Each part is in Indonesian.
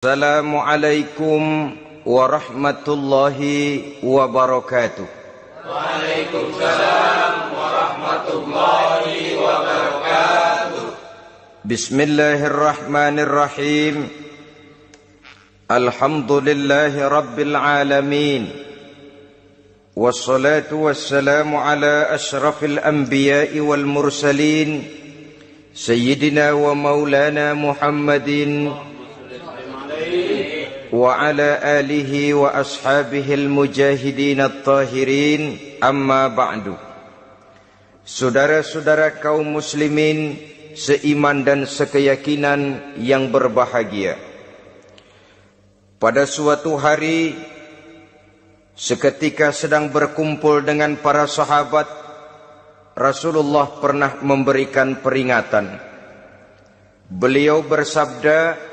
Assalamualaikum warahmatullahi wabarakatuh. Waalaikumsalam warahmatullahi wabarakatuh. Bismillahirrahmanirrahim. Alhamdulillahi rabbil alamin. Wassalatu wassalamu ala ashrafil anbiya'i wal mursalin, Sayyidina wa maulana Muhammadin wa ala alihi wa ashabihil mujahidin at-tahirin, amma ba'du. Saudara-saudara kaum muslimin seiman dan sekeyakinan yang berbahagia, pada suatu hari seketika sedang berkumpul dengan para sahabat, Rasulullah pernah memberikan peringatan. Beliau bersabda,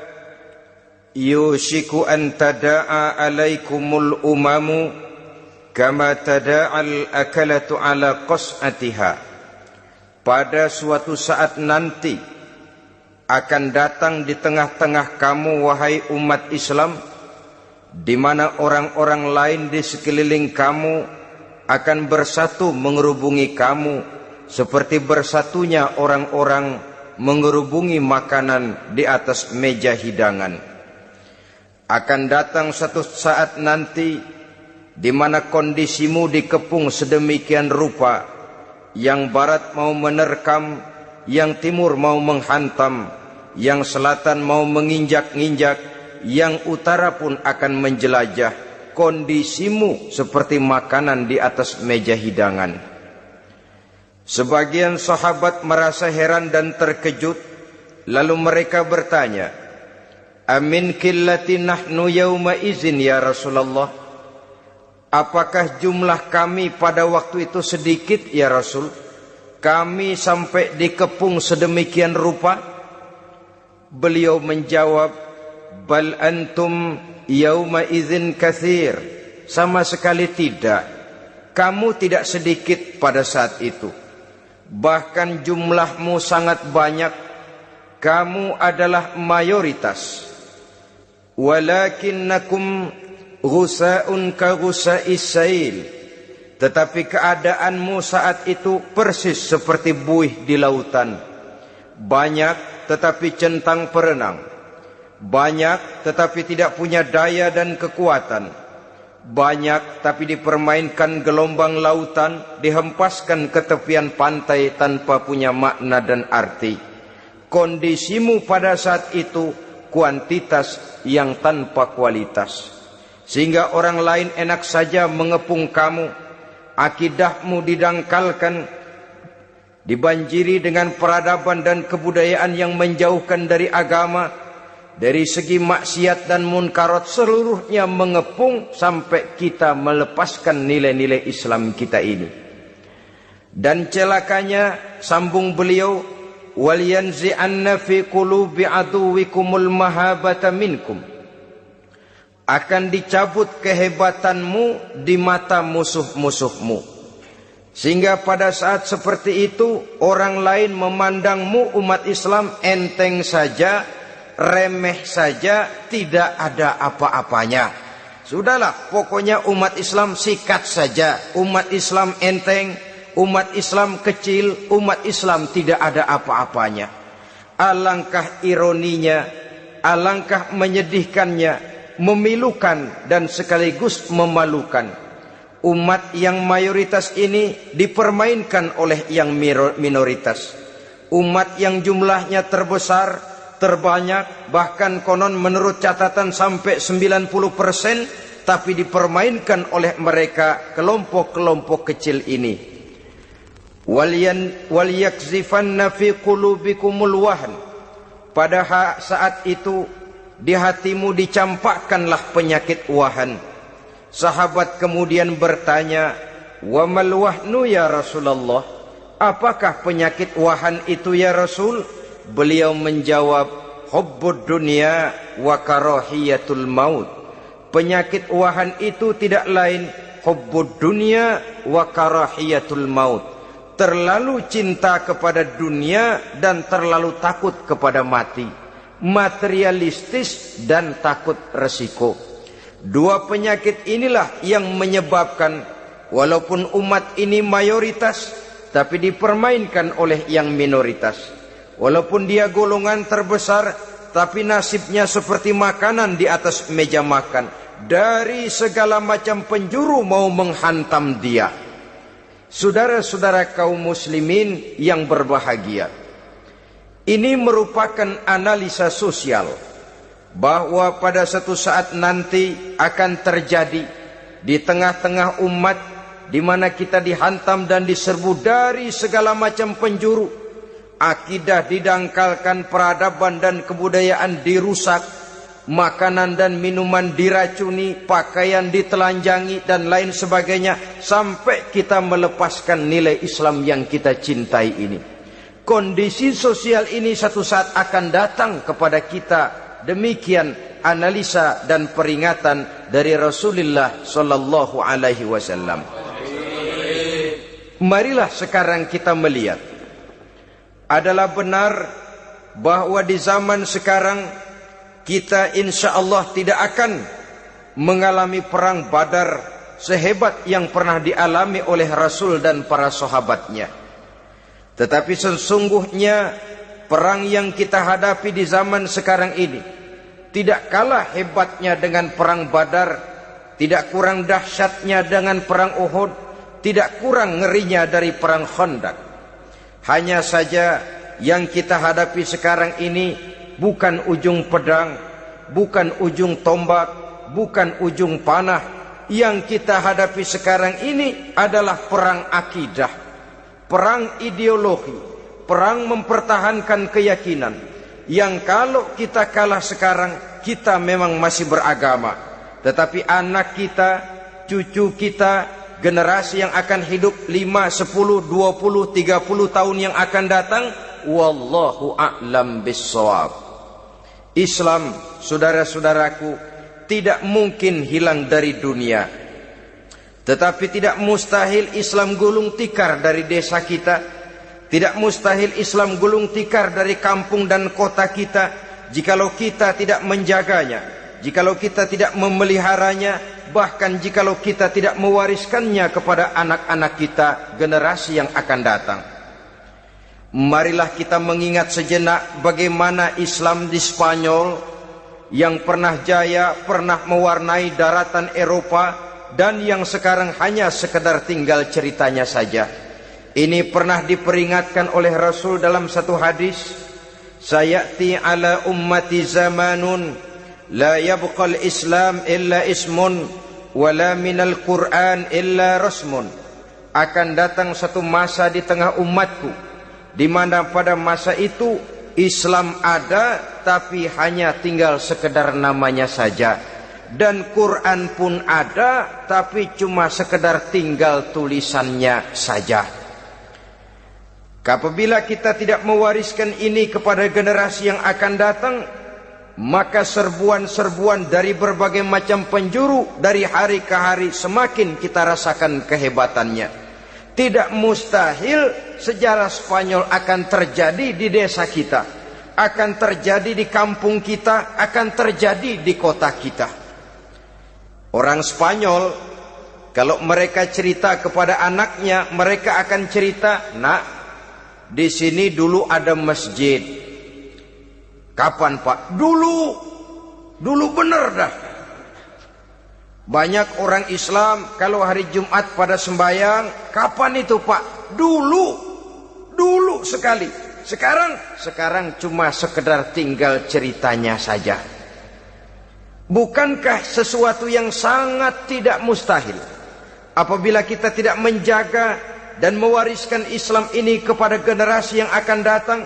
yushiku an tada'a alaikumul umamu kama tada'al akalatu ala qas'atiha. Pada suatu saat nanti akan datang di tengah-tengah kamu, wahai umat Islam, di mana orang-orang lain di sekeliling kamu akan bersatu mengerubungi kamu seperti bersatunya orang-orang mengerubungi makanan di atas meja hidangan. Akan datang satu saat nanti di mana kondisimu dikepung sedemikian rupa, yang barat mau menerkam, yang timur mau menghantam, yang selatan mau menginjak-injak, yang utara pun akan menjelajah. Kondisimu seperti makanan di atas meja hidangan. Sebagian sahabat merasa heran dan terkejut, lalu mereka bertanya, amin qillati nahnu yawma izin ya Rasulullah? Apakah jumlah kami pada waktu itu sedikit ya Rasul? Kami sampai dikepung sedemikian rupa? Beliau menjawab, bal antum yawma izin kathir. Sama sekali tidak. Kamu tidak sedikit pada saat itu. Bahkan jumlahmu sangat banyak. Kamu adalah mayoritas. Walakinnakum ghusa'un ka ghusa'is sail. Tetapi keadaanmu saat itu persis seperti buih di lautan. Banyak tetapi centang perenang. Banyak tetapi tidak punya daya dan kekuatan. Banyak tapi dipermainkan gelombang lautan, dihempaskan ke tepian pantai tanpa punya makna dan arti. Kondisimu pada saat itu kuantitas yang tanpa kualitas, sehingga orang lain enak saja mengepung kamu. Akidahmu didangkalkan, dibanjiri dengan peradaban dan kebudayaan yang menjauhkan dari agama. Dari segi maksiat dan munkarat seluruhnya mengepung sampai kita melepaskan nilai-nilai Islam kita ini. Dan celakanya, sambung beliau, wal yanzi'anna fi qulubi aduwikumul mahabata minkum. Akan dicabut kehebatanmu di mata musuh-musuhmu, sehingga pada saat seperti itu orang lain memandangmu umat Islam enteng saja, remeh saja, tidak ada apa-apanya. Sudahlah, pokoknya umat Islam sikat saja, umat Islam enteng, umat Islam kecil, umat Islam tidak ada apa-apanya. Alangkah ironinya, alangkah menyedihkannya, memilukan dan sekaligus memalukan. Umat yang mayoritas ini dipermainkan oleh yang minoritas. Umat yang jumlahnya terbesar, terbanyak, bahkan konon menurut catatan sampai 90%, tapi dipermainkan oleh mereka, kelompok-kelompok kecil ini. Wal yakzifanna fi qulubikumul wahn. Pada saat itu di hatimu dicampakkanlah penyakit wahan. Sahabat kemudian bertanya, wa mal wahnu ya Rasulullah? Apakah penyakit wahan itu ya Rasul? Beliau menjawab, hubbud dunya wa karahiyatul maut. Penyakit wahan itu tidak lain hubbud dunya wa karahiyatul maut. Terlalu cinta kepada dunia dan terlalu takut kepada mati. materialistis dan takut resiko. Dua penyakit inilah yang menyebabkan walaupun umat ini mayoritas, tapi dipermainkan oleh yang minoritas. Walaupun dia golongan terbesar, tapi nasibnya seperti makanan di atas meja makan. Dari segala macam penjuru mau menghantam dia. Saudara-saudara kaum muslimin yang berbahagia, ini merupakan analisa sosial bahwa pada satu saat nanti akan terjadi di tengah-tengah umat di mana kita dihantam dan diserbu dari segala macam penjuru. Akidah didangkalkan, peradaban dan kebudayaan dirusak, makanan dan minuman diracuni, pakaian ditelanjangi dan lain sebagainya, sampai kita melepaskan nilai Islam yang kita cintai ini. Kondisi sosial ini satu saat akan datang kepada kita. Demikian analisa dan peringatan dari Rasulullah sallallahu alaihi wasallam. Marilah sekarang kita melihat, adalah benar bahwa di zaman sekarang kita insya Allah tidak akan mengalami perang Badar sehebat yang pernah dialami oleh Rasul dan para sahabatnya. Tetapi sesungguhnya perang yang kita hadapi di zaman sekarang ini tidak kalah hebatnya dengan perang Badar, tidak kurang dahsyatnya dengan perang Uhud, tidak kurang ngerinya dari perang Khandaq. Hanya saja yang kita hadapi sekarang ini bukan ujung pedang, bukan ujung tombak, bukan ujung panah. Yang kita hadapi sekarang ini adalah perang akidah, perang ideologi, perang mempertahankan keyakinan. Yang kalau kita kalah sekarang, kita memang masih beragama. Tetapi anak kita, cucu kita, generasi yang akan hidup 5, 10, 20, 30 tahun yang akan datang, wallahu a'lam bissawab. Islam, saudara-saudaraku, tidak mungkin hilang dari dunia. Tetapi tidak mustahil Islam gulung tikar dari desa kita. Tidak mustahil Islam gulung tikar dari kampung dan kota kita, jikalau kita tidak menjaganya, jikalau kita tidak memeliharanya, bahkan jikalau kita tidak mewariskannya kepada anak-anak kita, generasi yang akan datang. Marilah kita mengingat sejenak bagaimana Islam di Spanyol yang pernah jaya, pernah mewarnai daratan Eropa, dan yang sekarang hanya sekedar tinggal ceritanya saja. Ini pernah diperingatkan oleh Rasul dalam satu hadis, sayati ala ummati zamanun la yabqal Islam illa ismun wala minal Quran illa rasmun. Akan datang satu masa di tengah umatku di mana pada masa itu Islam ada tapi hanya tinggal sekedar namanya saja, dan Quran pun ada tapi cuma sekedar tinggal tulisannya saja. Apabila kita tidak mewariskan ini kepada generasi yang akan datang, maka serbuan-serbuan dari berbagai macam penjuru dari hari ke hari semakin kita rasakan kehebatannya. Tidak mustahil sejarah Spanyol akan terjadi di desa kita, akan terjadi di kampung kita, akan terjadi di kota kita. Orang Spanyol, kalau mereka cerita kepada anaknya, mereka akan cerita, nak, di sini dulu ada masjid. Kapan, Pak? Dulu bener dah. Banyak orang Islam kalau hari Jumat pada sembahyang, kapan itu, Pak? Dulu sekali. Sekarang cuma sekedar tinggal ceritanya saja. Bukankah sesuatu yang sangat tidak mustahil apabila kita tidak menjaga dan mewariskan Islam ini kepada generasi yang akan datang,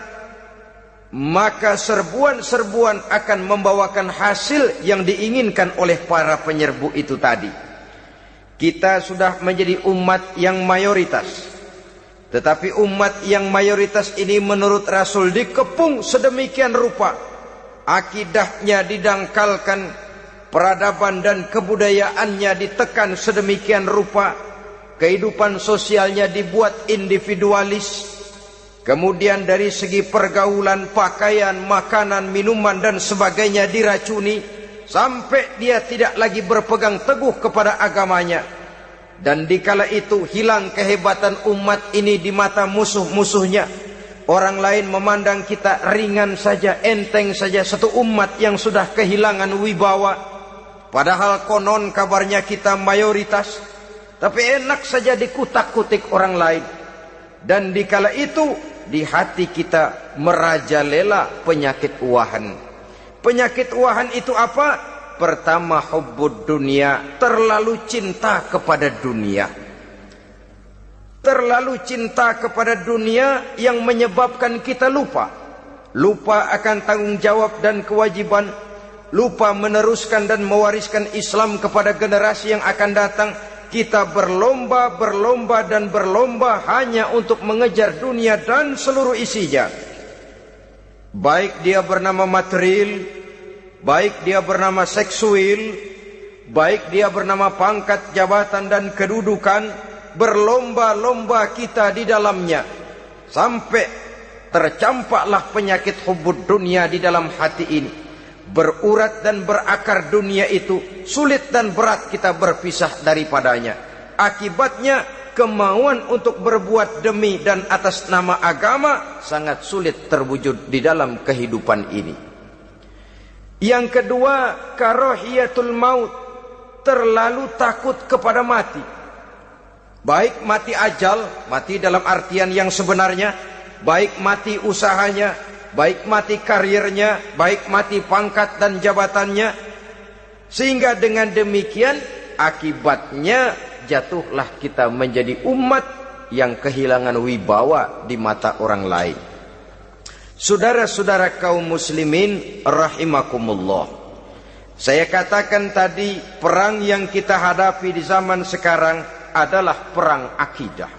maka serbuan-serbuan akan membawakan hasil yang diinginkan oleh para penyerbu itu tadi. Kita sudah menjadi umat yang mayoritas, tetapi umat yang mayoritas ini menurut Rasul dikepung sedemikian rupa, akidahnya didangkalkan, peradaban dan kebudayaannya ditekan sedemikian rupa, kehidupan sosialnya dibuat individualis, Kemudian dari segi pergaulan, pakaian, makanan, minuman dan sebagainya diracuni, sampai dia tidak lagi berpegang teguh kepada agamanya. Dan dikala itu hilang kehebatan umat ini di mata musuh-musuhnya. Orang lain memandang kita ringan saja, enteng saja, satu umat yang sudah kehilangan wibawa. Padahal konon kabarnya kita mayoritas, tapi enak saja dikutak-kutik orang lain. Dan dikala itu di hati kita merajalela penyakit wahan. Penyakit wahan itu apa? Pertama, hubbud dunia, terlalu cinta kepada dunia. Terlalu cinta kepada dunia yang menyebabkan kita lupa akan tanggung jawab dan kewajiban, lupa meneruskan dan mewariskan Islam kepada generasi yang akan datang. Kita berlomba hanya untuk mengejar dunia dan seluruh isinya. Baik dia bernama material, baik dia bernama seksual, baik dia bernama pangkat, jabatan dan kedudukan, berlomba-lomba kita di dalamnya. Sampai tercampaklah penyakit hubbud dunia di dalam hati ini. Berurat dan berakar dunia itu, sulit dan berat kita berpisah daripadanya. Akibatnya kemauan untuk berbuat demi dan atas nama agama sangat sulit terwujud di dalam kehidupan ini. Yang kedua, karahiyatul maut, terlalu takut kepada mati. Baik mati ajal, mati dalam artian yang sebenarnya, baik mati usahanya, baik mati karirnya, baik mati pangkat dan jabatannya. Sehingga dengan demikian akibatnya jatuhlah kita menjadi umat yang kehilangan wibawa di mata orang lain. Saudara-saudara kaum muslimin rahimakumullah, saya katakan tadi, perang yang kita hadapi di zaman sekarang adalah perang akidah.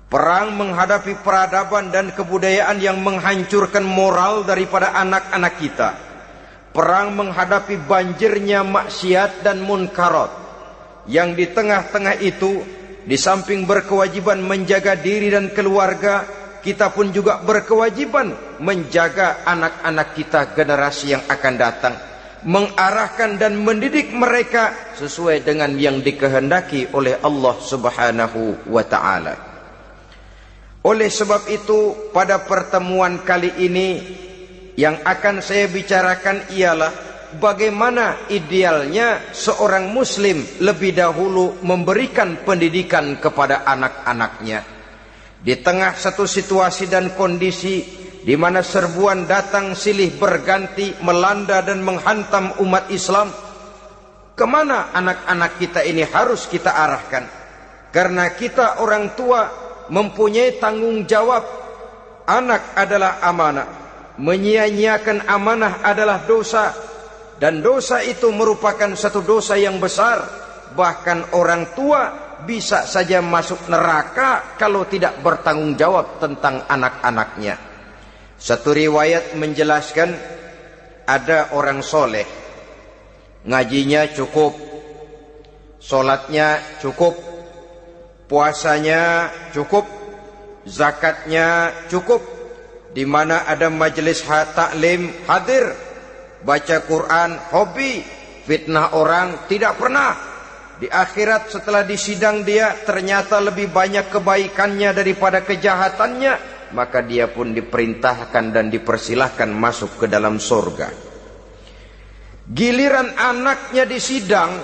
Perang menghadapi peradaban dan kebudayaan yang menghancurkan moral daripada anak-anak kita. Perang menghadapi banjirnya maksiat dan munkarat. Yang di tengah-tengah itu, di samping berkewajiban menjaga diri dan keluarga, kita pun juga berkewajiban menjaga anak-anak kita, generasi yang akan datang. Mengarahkan dan mendidik mereka sesuai dengan yang dikehendaki oleh Allah Subhanahu wa ta'ala. Oleh sebab itu, pada pertemuan kali ini yang akan saya bicarakan ialah bagaimana idealnya seorang muslim lebih dahulu memberikan pendidikan kepada anak-anaknya. Di tengah satu situasi dan kondisi di mana serbuan datang silih berganti melanda dan menghantam umat Islam, kemana anak-anak kita ini harus kita arahkan? Karena kita orang tua mempunyai tanggung jawab. Anak adalah amanah, menyia-nyiakan amanah adalah dosa, dan dosa itu merupakan satu dosa yang besar. Bahkan orang tua bisa saja masuk neraka kalau tidak bertanggung jawab tentang anak-anaknya. Satu riwayat menjelaskan, ada orang soleh, ngajinya cukup, sholatnya cukup, puasanya cukup, zakatnya cukup. Di mana ada majelis taklim hadir, baca Quran hobi, fitnah orang tidak pernah. Di akhirat setelah disidang dia ternyata lebih banyak kebaikannya daripada kejahatannya, maka dia pun diperintahkan dan dipersilahkan masuk ke dalam surga. Giliran anaknya disidang,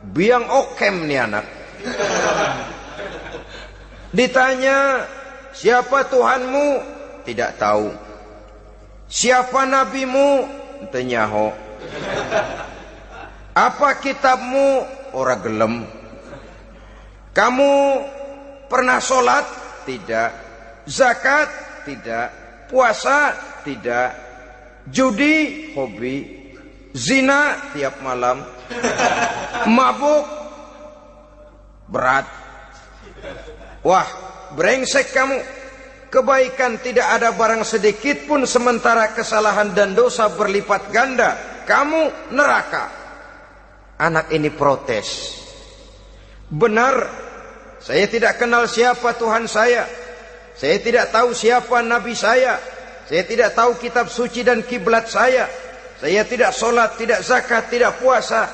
biang okem nih anak. Ditanya, siapa Tuhanmu? Tidak tahu. Siapa nabimu? Tenyaho. Apa kitabmu? Ora gelem. Kamu pernah sholat? Tidak. Zakat? Tidak. Puasa? Tidak. Judi? Hobi. Zina? Tiap malam. Mabuk? Berat. Wah, brengsek kamu. Kebaikan tidak ada barang sedikit pun, sementara kesalahan dan dosa berlipat ganda. Kamu neraka. Anak ini protes. Benar, saya tidak kenal siapa Tuhan saya. Saya tidak tahu siapa nabi saya. Saya tidak tahu kitab suci dan kiblat saya. Saya tidak sholat, tidak zakat, tidak puasa.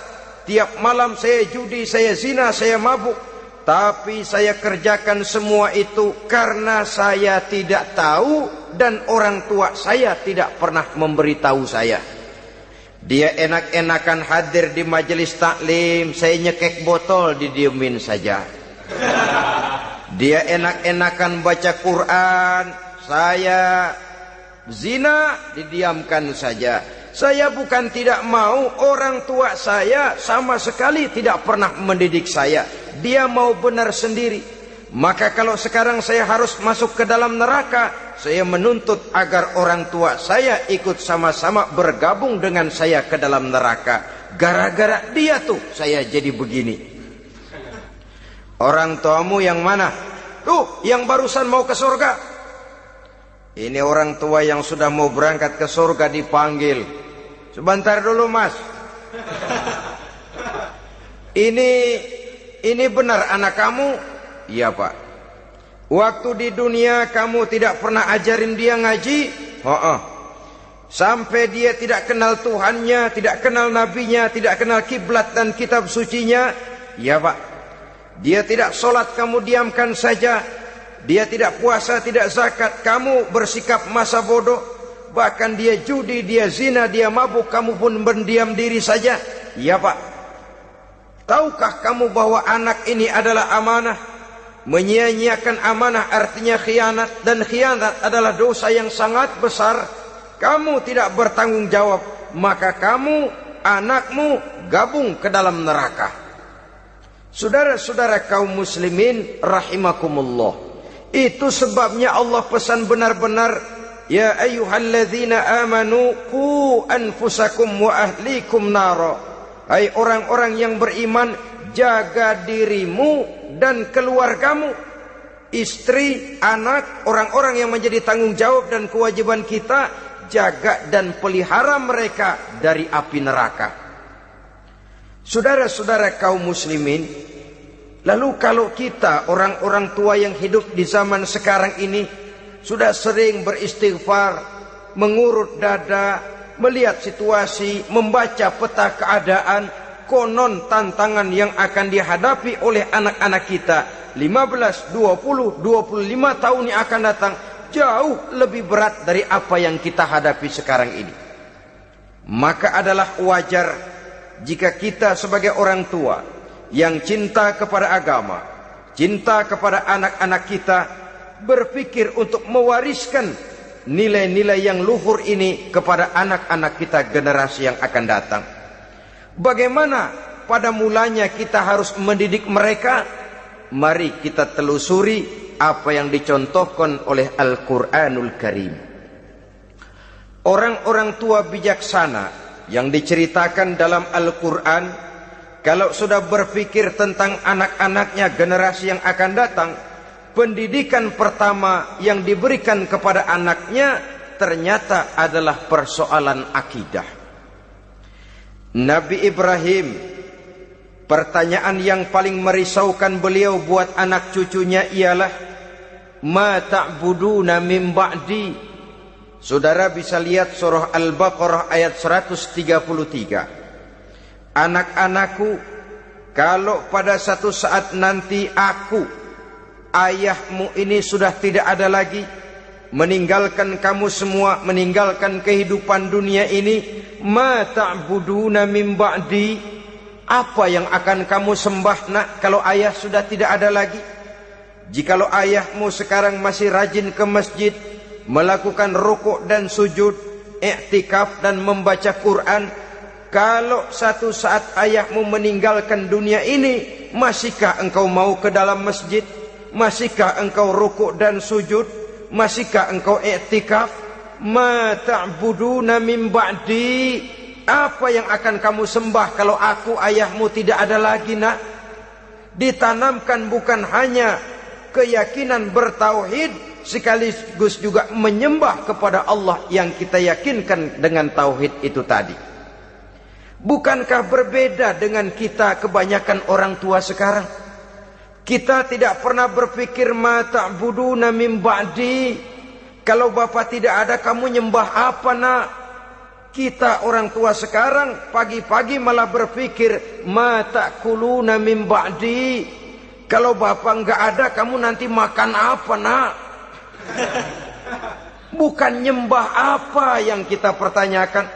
Tiap malam saya judi, saya zina, saya mabuk. Tapi saya kerjakan semua itu karena saya tidak tahu dan orang tua saya tidak pernah memberitahu saya. Dia enak-enakan hadir di majelis taklim, saya nyekek botol, didiemin saja. Dia enak-enakan baca Quran, saya zina, didiamkan saja. Saya bukan tidak mau, orang tua saya sama sekali tidak pernah mendidik saya. Dia mau benar sendiri. Maka kalau sekarang saya harus masuk ke dalam neraka, saya menuntut agar orang tua saya ikut sama-sama bergabung dengan saya ke dalam neraka. Gara-gara dia tuh saya jadi begini. Orang tuamu yang mana? Tuh, yang barusan mau ke surga. Ini orang tua yang sudah mau berangkat ke surga dipanggil. Sebentar dulu, Mas. Ini benar anak kamu? Iya, Pak. Waktu di dunia kamu tidak pernah ajarin dia ngaji? Sampai dia tidak kenal Tuhannya, tidak kenal nabinya, tidak kenal kiblat dan kitab sucinya? Iya, Pak. Dia tidak sholat, kamu diamkan saja. Dia tidak puasa, tidak zakat, kamu bersikap masa bodoh. Bahkan dia judi, dia zina, dia mabuk, kamu pun berdiam diri saja. Iya, Pak. Tahukah kamu bahwa anak ini adalah amanah? Menyia-nyiakan amanah artinya khianat, dan khianat adalah dosa yang sangat besar. Kamu tidak bertanggung jawab, maka kamu, anakmu gabung ke dalam neraka. Saudara-saudara kaum muslimin rahimakumullah, itu sebabnya Allah pesan benar-benar, ya ayyuhalladzina amanu qu anfusakum wa ahlikum nara. Hai orang-orang yang beriman, jaga dirimu dan keluargamu, istri, anak, orang-orang yang menjadi tanggung jawab dan kewajiban kita, jaga dan pelihara mereka dari api neraka. Saudara-saudara kaum muslimin, lalu kalau kita orang-orang tua yang hidup di zaman sekarang ini sudah sering beristighfar, mengurut dada, melihat situasi, membaca peta keadaan, konon tantangan yang akan dihadapi oleh anak-anak kita 15, 20, 25 tahun yang akan datang jauh lebih berat dari apa yang kita hadapi sekarang ini. Maka adalah wajar jika kita sebagai orang tua yang cinta kepada agama, cinta kepada anak-anak kita, berpikir untuk mewariskan nilai-nilai yang luhur ini kepada anak-anak kita generasi yang akan datang. Bagaimana pada mulanya kita harus mendidik mereka? Mari kita telusuri apa yang dicontohkan oleh Al-Quranul Karim. Orang-orang tua bijaksana yang diceritakan dalam Al-Quran, kalau sudah berpikir tentang anak-anaknya generasi yang akan datang, pendidikan pertama yang diberikan kepada anaknya ternyata adalah persoalan akidah. Nabi Ibrahim, pertanyaan yang paling merisaukan beliau buat anak cucunya ialah, ma ta'buduna min ba'di. Saudara bisa lihat surah Al-Baqarah ayat 133. Anak-anakku, kalau pada satu saat nanti aku, ayahmu ini sudah tidak ada lagi, meninggalkan kamu semua, meninggalkan kehidupan dunia ini, ma ta'buduna min ba'di, apa yang akan kamu sembah nak kalau ayah sudah tidak ada lagi? Jikalau ayahmu sekarang masih rajin ke masjid, melakukan rukuk dan sujud, i'tikaf dan membaca Quran, kalau satu saat ayahmu meninggalkan dunia ini, masihkah engkau mau ke dalam masjid? Masihkah engkau rukuk dan sujud? Masihkah engkau i'tikaf? Ma ta'buduna min ba'di, apa yang akan kamu sembah kalau aku ayahmu tidak ada lagi nak? Ditanamkan bukan hanya keyakinan bertauhid, sekaligus juga menyembah kepada Allah yang kita yakinkan dengan tauhid itu tadi. Bukankah berbeda dengan kita kebanyakan orang tua sekarang? Kita tidak pernah berpikir ma ta'buduna min ba'di. Kalau bapak tidak ada, kamu nyembah apa nak? Kita orang tua sekarang pagi-pagi malah berpikir ma ta'kuluna min ba'di. Kalau bapak enggak ada, kamu nanti makan apa nak? Bukan nyembah apa yang kita pertanyakan,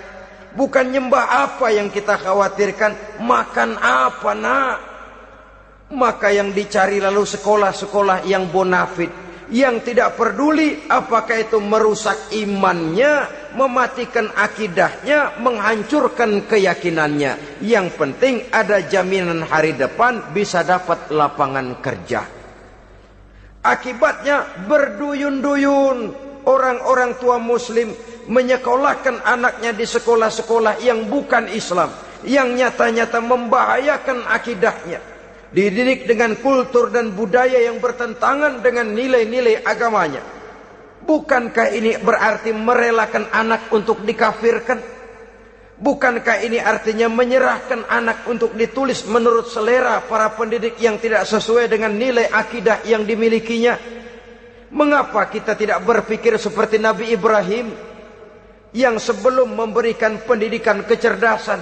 bukan nyembah apa yang kita khawatirkan, makan apa nak? Maka yang dicari lalu sekolah-sekolah yang bonafit, yang tidak peduli apakah itu merusak imannya, mematikan akidahnya, menghancurkan keyakinannya. Yang penting ada jaminan hari depan bisa dapat lapangan kerja. Akibatnya berduyun-duyun orang-orang tua muslim menyekolahkan anaknya di sekolah-sekolah yang bukan Islam, yang nyata-nyata membahayakan akidahnya, dididik dengan kultur dan budaya yang bertentangan dengan nilai-nilai agamanya. Bukankah ini berarti merelakan anak untuk dikafirkan? Bukankah ini artinya menyerahkan anak untuk ditulis menurut selera para pendidik yang tidak sesuai dengan nilai akidah yang dimilikinya? Mengapa kita tidak berpikir seperti Nabi Ibrahim, yang sebelum memberikan pendidikan kecerdasan,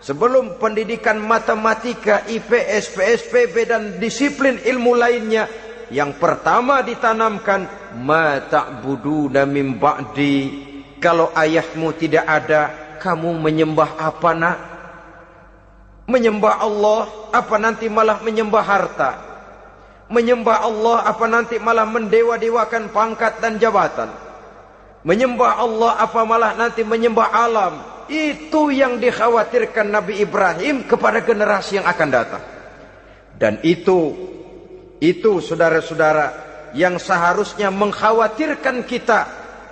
sebelum pendidikan matematika, IPS, PSPB dan disiplin ilmu lainnya, yang pertama ditanamkan ma ta'buduna min ba'di. Kalau ayahmu tidak ada, kamu menyembah apa nak? Menyembah Allah apa nanti malah menyembah harta? Menyembah Allah apa nanti malah mendewa-dewakan pangkat dan jabatan? Menyembah Allah apa malah nanti menyembah alam? Itu yang dikhawatirkan Nabi Ibrahim kepada generasi yang akan datang. Dan itu saudara-saudara yang seharusnya mengkhawatirkan kita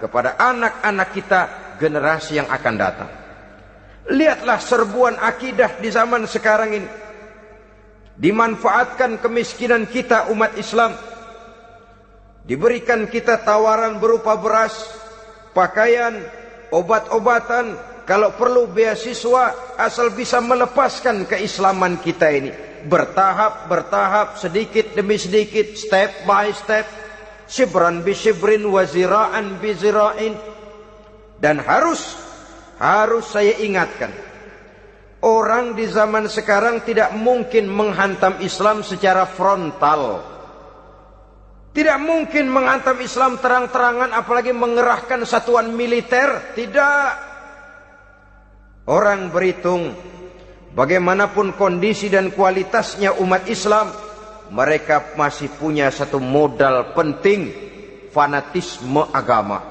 kepada anak-anak kita, generasi yang akan datang. Lihatlah serbuan akidah di zaman sekarang ini. Dimanfaatkan kemiskinan kita umat Islam. Diberikan kita tawaran berupa beras, pakaian, obat-obatan, kalau perlu beasiswa, asal bisa melepaskan keislaman kita ini. Bertahap, sedikit demi sedikit, step by step, shibran bi shibrin wa zira'an bi zira'in. Dan harus saya ingatkan, orang di zaman sekarang tidak mungkin menghantam Islam secara frontal. Tidak mungkin menghantam Islam terang-terangan, apalagi mengerahkan satuan militer. Tidak. Orang berhitung bagaimanapun kondisi dan kualitasnya umat Islam, mereka masih punya satu modal penting, fanatisme agama.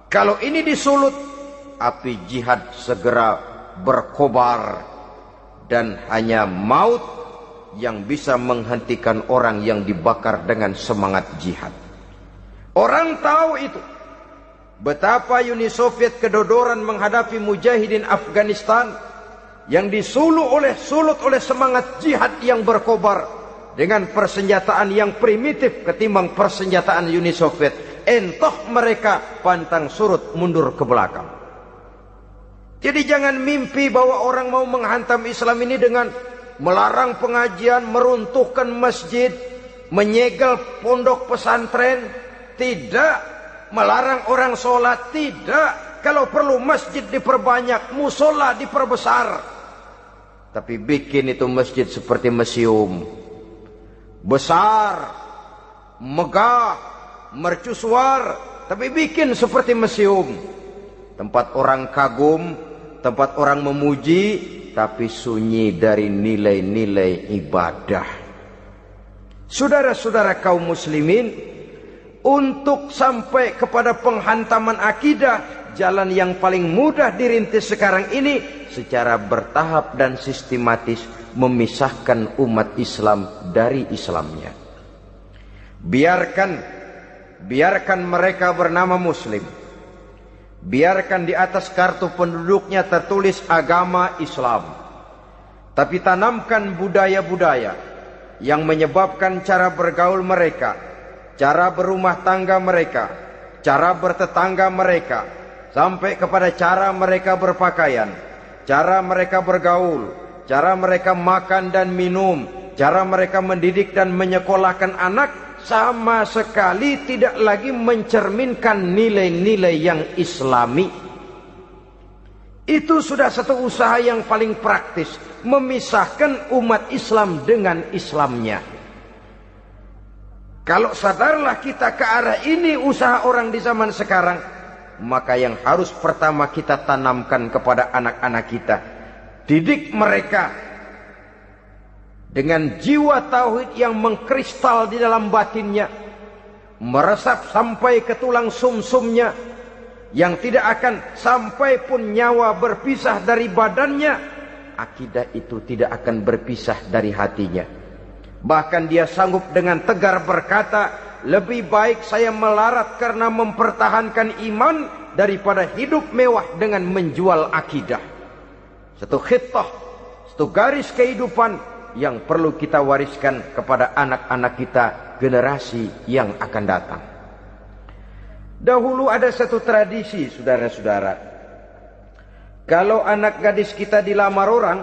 Kalau ini disulut, api jihad segera berkobar, dan hanya maut yang bisa menghentikan orang yang dibakar dengan semangat jihad. Orang tahu itu. Betapa Uni Soviet kedodoran menghadapi mujahidin Afghanistan yang disulut oleh semangat jihad yang berkobar dengan persenjataan yang primitif ketimbang persenjataan Uni Soviet. Entah mereka pantang surut mundur ke belakang. Jadi jangan mimpi bahwa orang mau menghantam Islam ini dengan melarang pengajian, meruntuhkan masjid, menyegel pondok pesantren. Tidak. Melarang orang sholat. Tidak. Kalau perlu masjid diperbanyak, musola diperbesar. Tapi bikin itu masjid seperti museum. Besar, megah, mercusuar, tapi bikin seperti museum. Tempat orang kagum, tempat orang memuji, tapi sunyi dari nilai-nilai ibadah. Saudara-saudara kaum muslimin, untuk sampai kepada penghantaman akidah, jalan yang paling mudah dirintis sekarang ini secara bertahap dan sistematis, memisahkan umat Islam dari Islamnya. Biarkan mereka bernama Muslim. Biarkan di atas kartu penduduknya tertulis agama Islam. Tapi tanamkan budaya-budaya yang menyebabkan cara bergaul mereka, cara berumah tangga mereka, cara bertetangga mereka, sampai kepada cara mereka berpakaian, cara mereka bergaul, cara mereka makan dan minum, Cara mereka mendidik dan menyekolahkan anak sama sekali tidak lagi mencerminkan nilai-nilai yang islami. Itu sudah satu usaha yang paling praktis, memisahkan umat Islam dengan Islamnya. Kalau sadarlah kita ke arah ini usaha orang di zaman sekarang, maka yang harus pertama kita tanamkan kepada anak-anak kita, didik mereka dengan jiwa tauhid yang mengkristal di dalam batinnya, meresap sampai ke tulang sumsumnya, yang tidak akan sampai pun nyawa berpisah dari badannya, akidah itu tidak akan berpisah dari hatinya. Bahkan dia sanggup dengan tegar berkata, lebih baik saya melarat karena mempertahankan iman daripada hidup mewah dengan menjual akidah. Satu khittah, satu garis kehidupan yang perlu kita wariskan kepada anak-anak kita, generasi yang akan datang. Dahulu ada satu tradisi, saudara-saudara. Kalau anak gadis kita dilamar orang,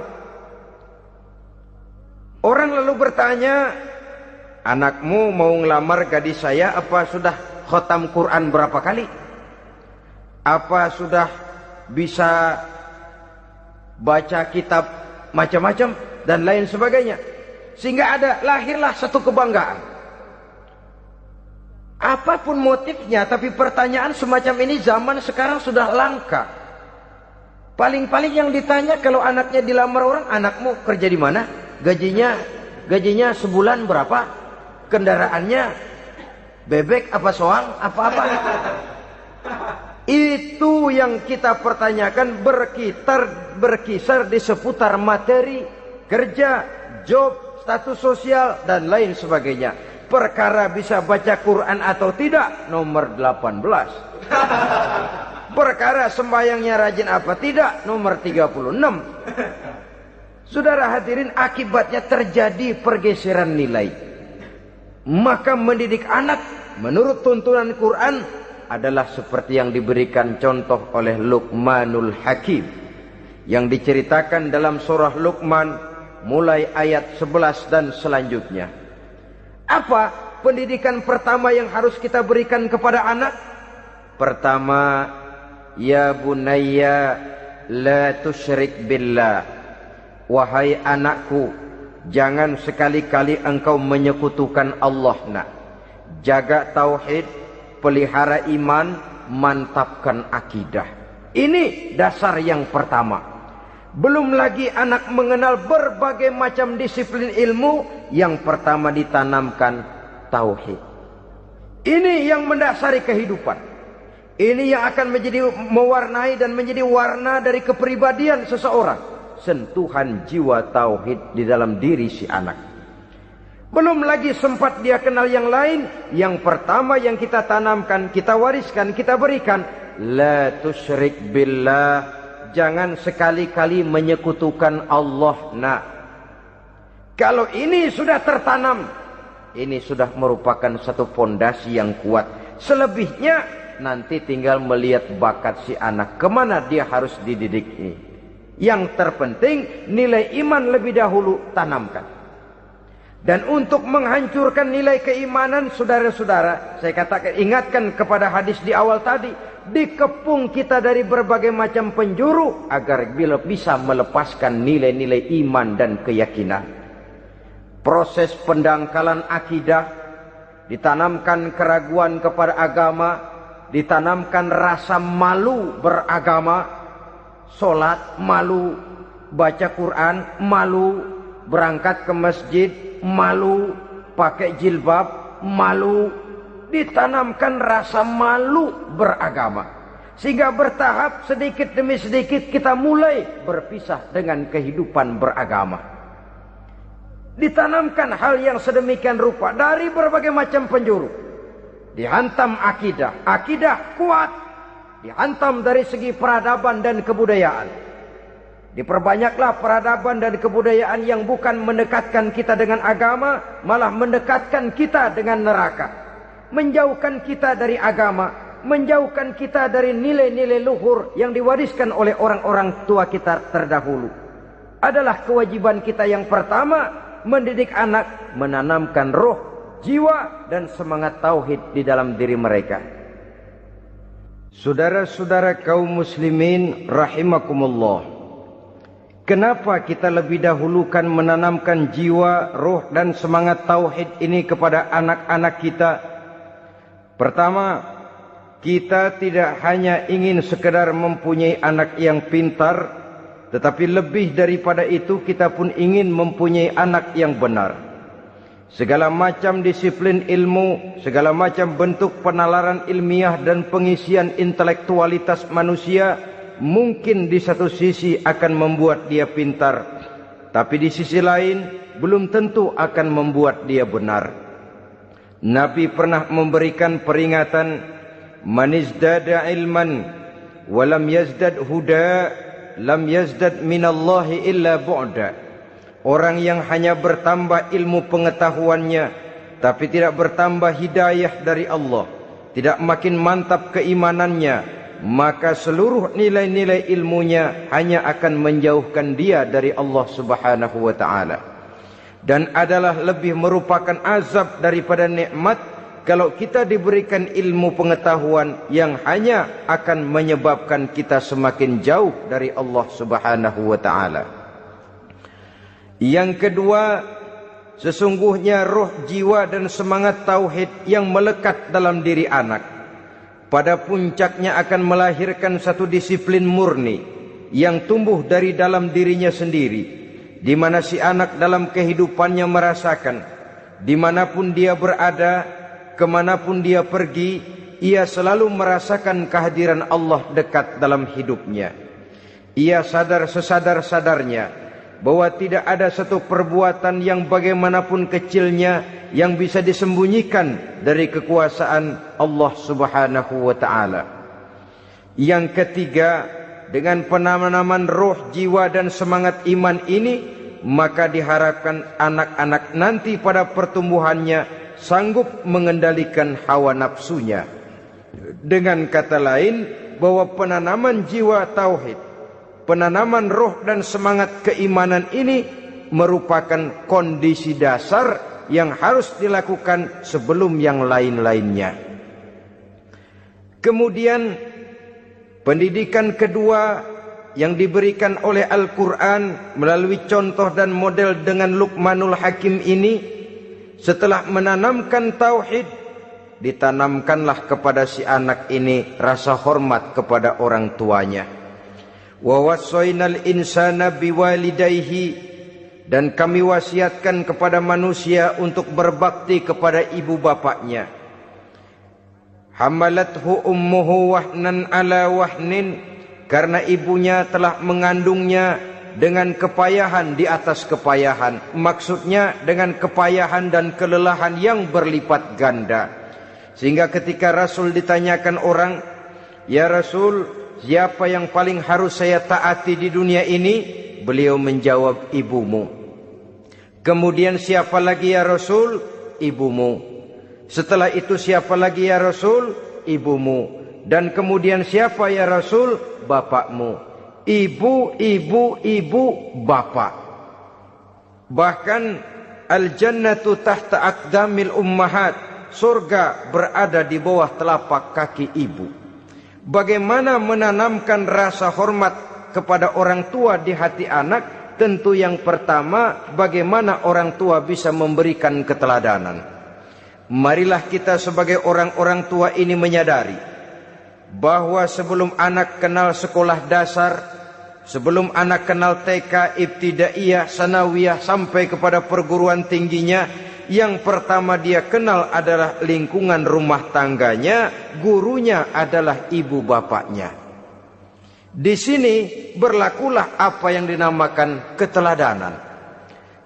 orang lalu bertanya, anakmu mau ngelamar gadis saya, apa sudah khatam Quran berapa kali? Apa sudah bisa baca kitab macam-macam dan lain sebagainya? Sehingga lahirlah satu kebanggaan. Apapun motifnya, tapi pertanyaan semacam ini zaman sekarang sudah langka. Paling-paling yang ditanya kalau anaknya dilamar orang, anakmu kerja di mana? Gajinya sebulan berapa? Kendaraannya bebek apa soang? Apa-apa? Itu yang kita pertanyakan, berkisar di seputar materi, kerja, job, status sosial, dan lain sebagainya. Perkara bisa baca Quran atau tidak, nomor 18. Perkara sembahyangnya rajin apa tidak, nomor 36. Saudara hadirin, akibatnya terjadi pergeseran nilai. Maka mendidik anak menurut tuntunan Quran adalah seperti yang diberikan contoh oleh Luqmanul Hakim, yang diceritakan dalam surah Luqman mulai ayat 11 dan selanjutnya. Apa pendidikan pertama yang harus kita berikan kepada anak? Pertama, ya bunayya la tusyrik billah. Wahai anakku, jangan sekali-kali engkau menyekutukan Allah nak. Jaga tauhid, pelihara iman, mantapkan akidah. Ini dasar yang pertama. Belum lagi anak mengenal berbagai macam disiplin ilmu, yang pertama ditanamkan tauhid. Ini yang mendasari kehidupan. Ini yang akan mewarnai dan menjadi warna dari kepribadian seseorang. Sentuhan jiwa tauhid di dalam diri si anak. Belum lagi sempat dia kenal yang lain. Yang pertama yang kita tanamkan, kita wariskan, kita berikan, la tusyrik billah. Jangan sekali-kali menyekutukan Allah nak. Kalau ini sudah tertanam, ini sudah merupakan satu fondasi yang kuat. Selebihnya nanti tinggal melihat bakat si anak, kemana dia harus dididik ini. Yang terpenting nilai iman lebih dahulu tanamkan. Dan untuk menghancurkan nilai keimanan, saudara-saudara, saya katakan, ingatkan kepada hadis di awal tadi, dikepung kita dari berbagai macam penjuru agar bisa melepaskan nilai-nilai iman dan keyakinan. Proses pendangkalan akidah, ditanamkan keraguan kepada agama, ditanamkan rasa malu beragama, sholat malu, baca Quran malu, berangkat ke masjid malu, pakai jilbab malu. Ditanamkan rasa malu beragama, sehingga bertahap sedikit demi sedikit kita mulai berpisah dengan kehidupan beragama. Ditanamkan hal yang sedemikian rupa dari berbagai macam penjuru. Dihantam akidah, akidah kuat, dihantam dari segi peradaban dan kebudayaan. Diperbanyaklah peradaban dan kebudayaan yang bukan mendekatkan kita dengan agama, malah mendekatkan kita dengan neraka. Menjauhkan kita dari agama, menjauhkan kita dari nilai-nilai luhur yang diwariskan oleh orang-orang tua kita terdahulu. Adalah kewajiban kita yang pertama, mendidik anak, menanamkan roh, jiwa dan semangat tauhid di dalam diri mereka. Saudara-saudara kaum muslimin rahimakumullah, kenapa kita lebih dahulukan menanamkan jiwa, roh dan semangat tauhid ini kepada anak-anak kita? Pertama, kita tidak hanya ingin sekedar mempunyai anak yang pintar, tetapi lebih daripada itu kita pun ingin mempunyai anak yang benar. Segala macam disiplin ilmu, segala macam bentuk penalaran ilmiah dan pengisian intelektualitas manusia mungkin di satu sisi akan membuat dia pintar, tapi di sisi lain belum tentu akan membuat dia benar. Nabi pernah memberikan peringatan, man izdada ilman walam yazdad huda lam yazdad minallahi illa bu'da. Orang yang hanya bertambah ilmu pengetahuannya tapi tidak bertambah hidayah dari Allah, tidak makin mantap keimanannya, maka seluruh nilai-nilai ilmunya hanya akan menjauhkan dia dari Allah Subhanahu wa taala. Dan adalah lebih merupakan azab daripada nikmat kalau kita diberikan ilmu pengetahuan yang hanya akan menyebabkan kita semakin jauh dari Allah Subhanahu wa taala. Yang kedua, sesungguhnya roh, jiwa dan semangat tauhid yang melekat dalam diri anak pada puncaknya akan melahirkan satu disiplin murni yang tumbuh dari dalam dirinya sendiri, di mana si anak dalam kehidupannya merasakan dimanapun dia berada, kemanapun dia pergi, ia selalu merasakan kehadiran Allah dekat dalam hidupnya. Ia sadar sesadar-sadarnya bahwa tidak ada satu perbuatan yang bagaimanapun kecilnya yang bisa disembunyikan dari kekuasaan Allah Subhanahu wa taala. Yang ketiga, dengan penanaman roh, jiwa dan semangat iman ini, maka diharapkan anak-anak nanti pada pertumbuhannya sanggup mengendalikan hawa nafsunya. Dengan kata lain, bahwa penanaman jiwa tauhid, penanaman roh dan semangat keimanan ini merupakan kondisi dasar yang harus dilakukan sebelum yang lain-lainnya. Kemudian pendidikan kedua yang diberikan oleh Al-Quran melalui contoh dan model dengan Luqmanul Hakim ini, setelah menanamkan tauhid, ditanamkanlah kepada si anak ini rasa hormat kepada orang tuanya. Wa wassaynal insana biwalidayhi, dan kami wasiatkan kepada manusia untuk berbakti kepada ibu bapaknya. Hamalathu ummuhu wahnan ala wahnin, karena ibunya telah mengandungnya dengan kepayahan di atas kepayahan. Maksudnya dengan kepayahan dan kelelahan yang berlipat ganda. Sehingga ketika Rasul ditanyakan orang, "Ya Rasul, siapa yang paling harus saya taati di dunia ini?" Beliau menjawab, "Ibumu." Kemudian, "Siapa lagi ya Rasul?" "Ibumu." Setelah itu, "Siapa lagi ya Rasul?" "Ibumu." Dan kemudian, "Siapa ya Rasul?" "Bapakmu." Ibu, ibu, ibu, bapak. Bahkan al-jannatu tahta aqdamil ummahat, surga berada di bawah telapak kaki ibu. Bagaimana menanamkan rasa hormat kepada orang tua di hati anak? Tentu yang pertama, bagaimana orang tua bisa memberikan keteladanan. Marilah kita sebagai orang-orang tua ini menyadari bahwa sebelum anak kenal sekolah dasar, sebelum anak kenal TK, ibtidaiyah, sanawiyah sampai kepada perguruan tingginya, yang pertama dia kenal adalah lingkungan rumah tangganya, gurunya adalah ibu bapaknya. Di sini berlakulah apa yang dinamakan keteladanan.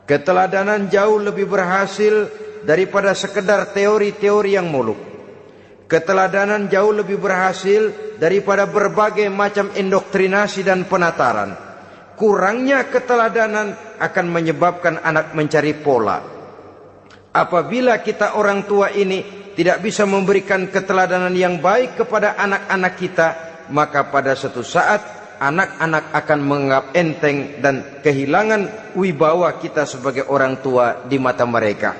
Keteladanan jauh lebih berhasil daripada sekedar teori-teori yang muluk. Keteladanan jauh lebih berhasil daripada berbagai macam indoktrinasi dan penataran. Kurangnya keteladanan akan menyebabkan anak mencari pola. Apabila kita orang tua ini tidak bisa memberikan keteladanan yang baik kepada anak-anak kita, maka pada suatu saat anak-anak akan menganggap enteng dan kehilangan wibawa kita sebagai orang tua di mata mereka.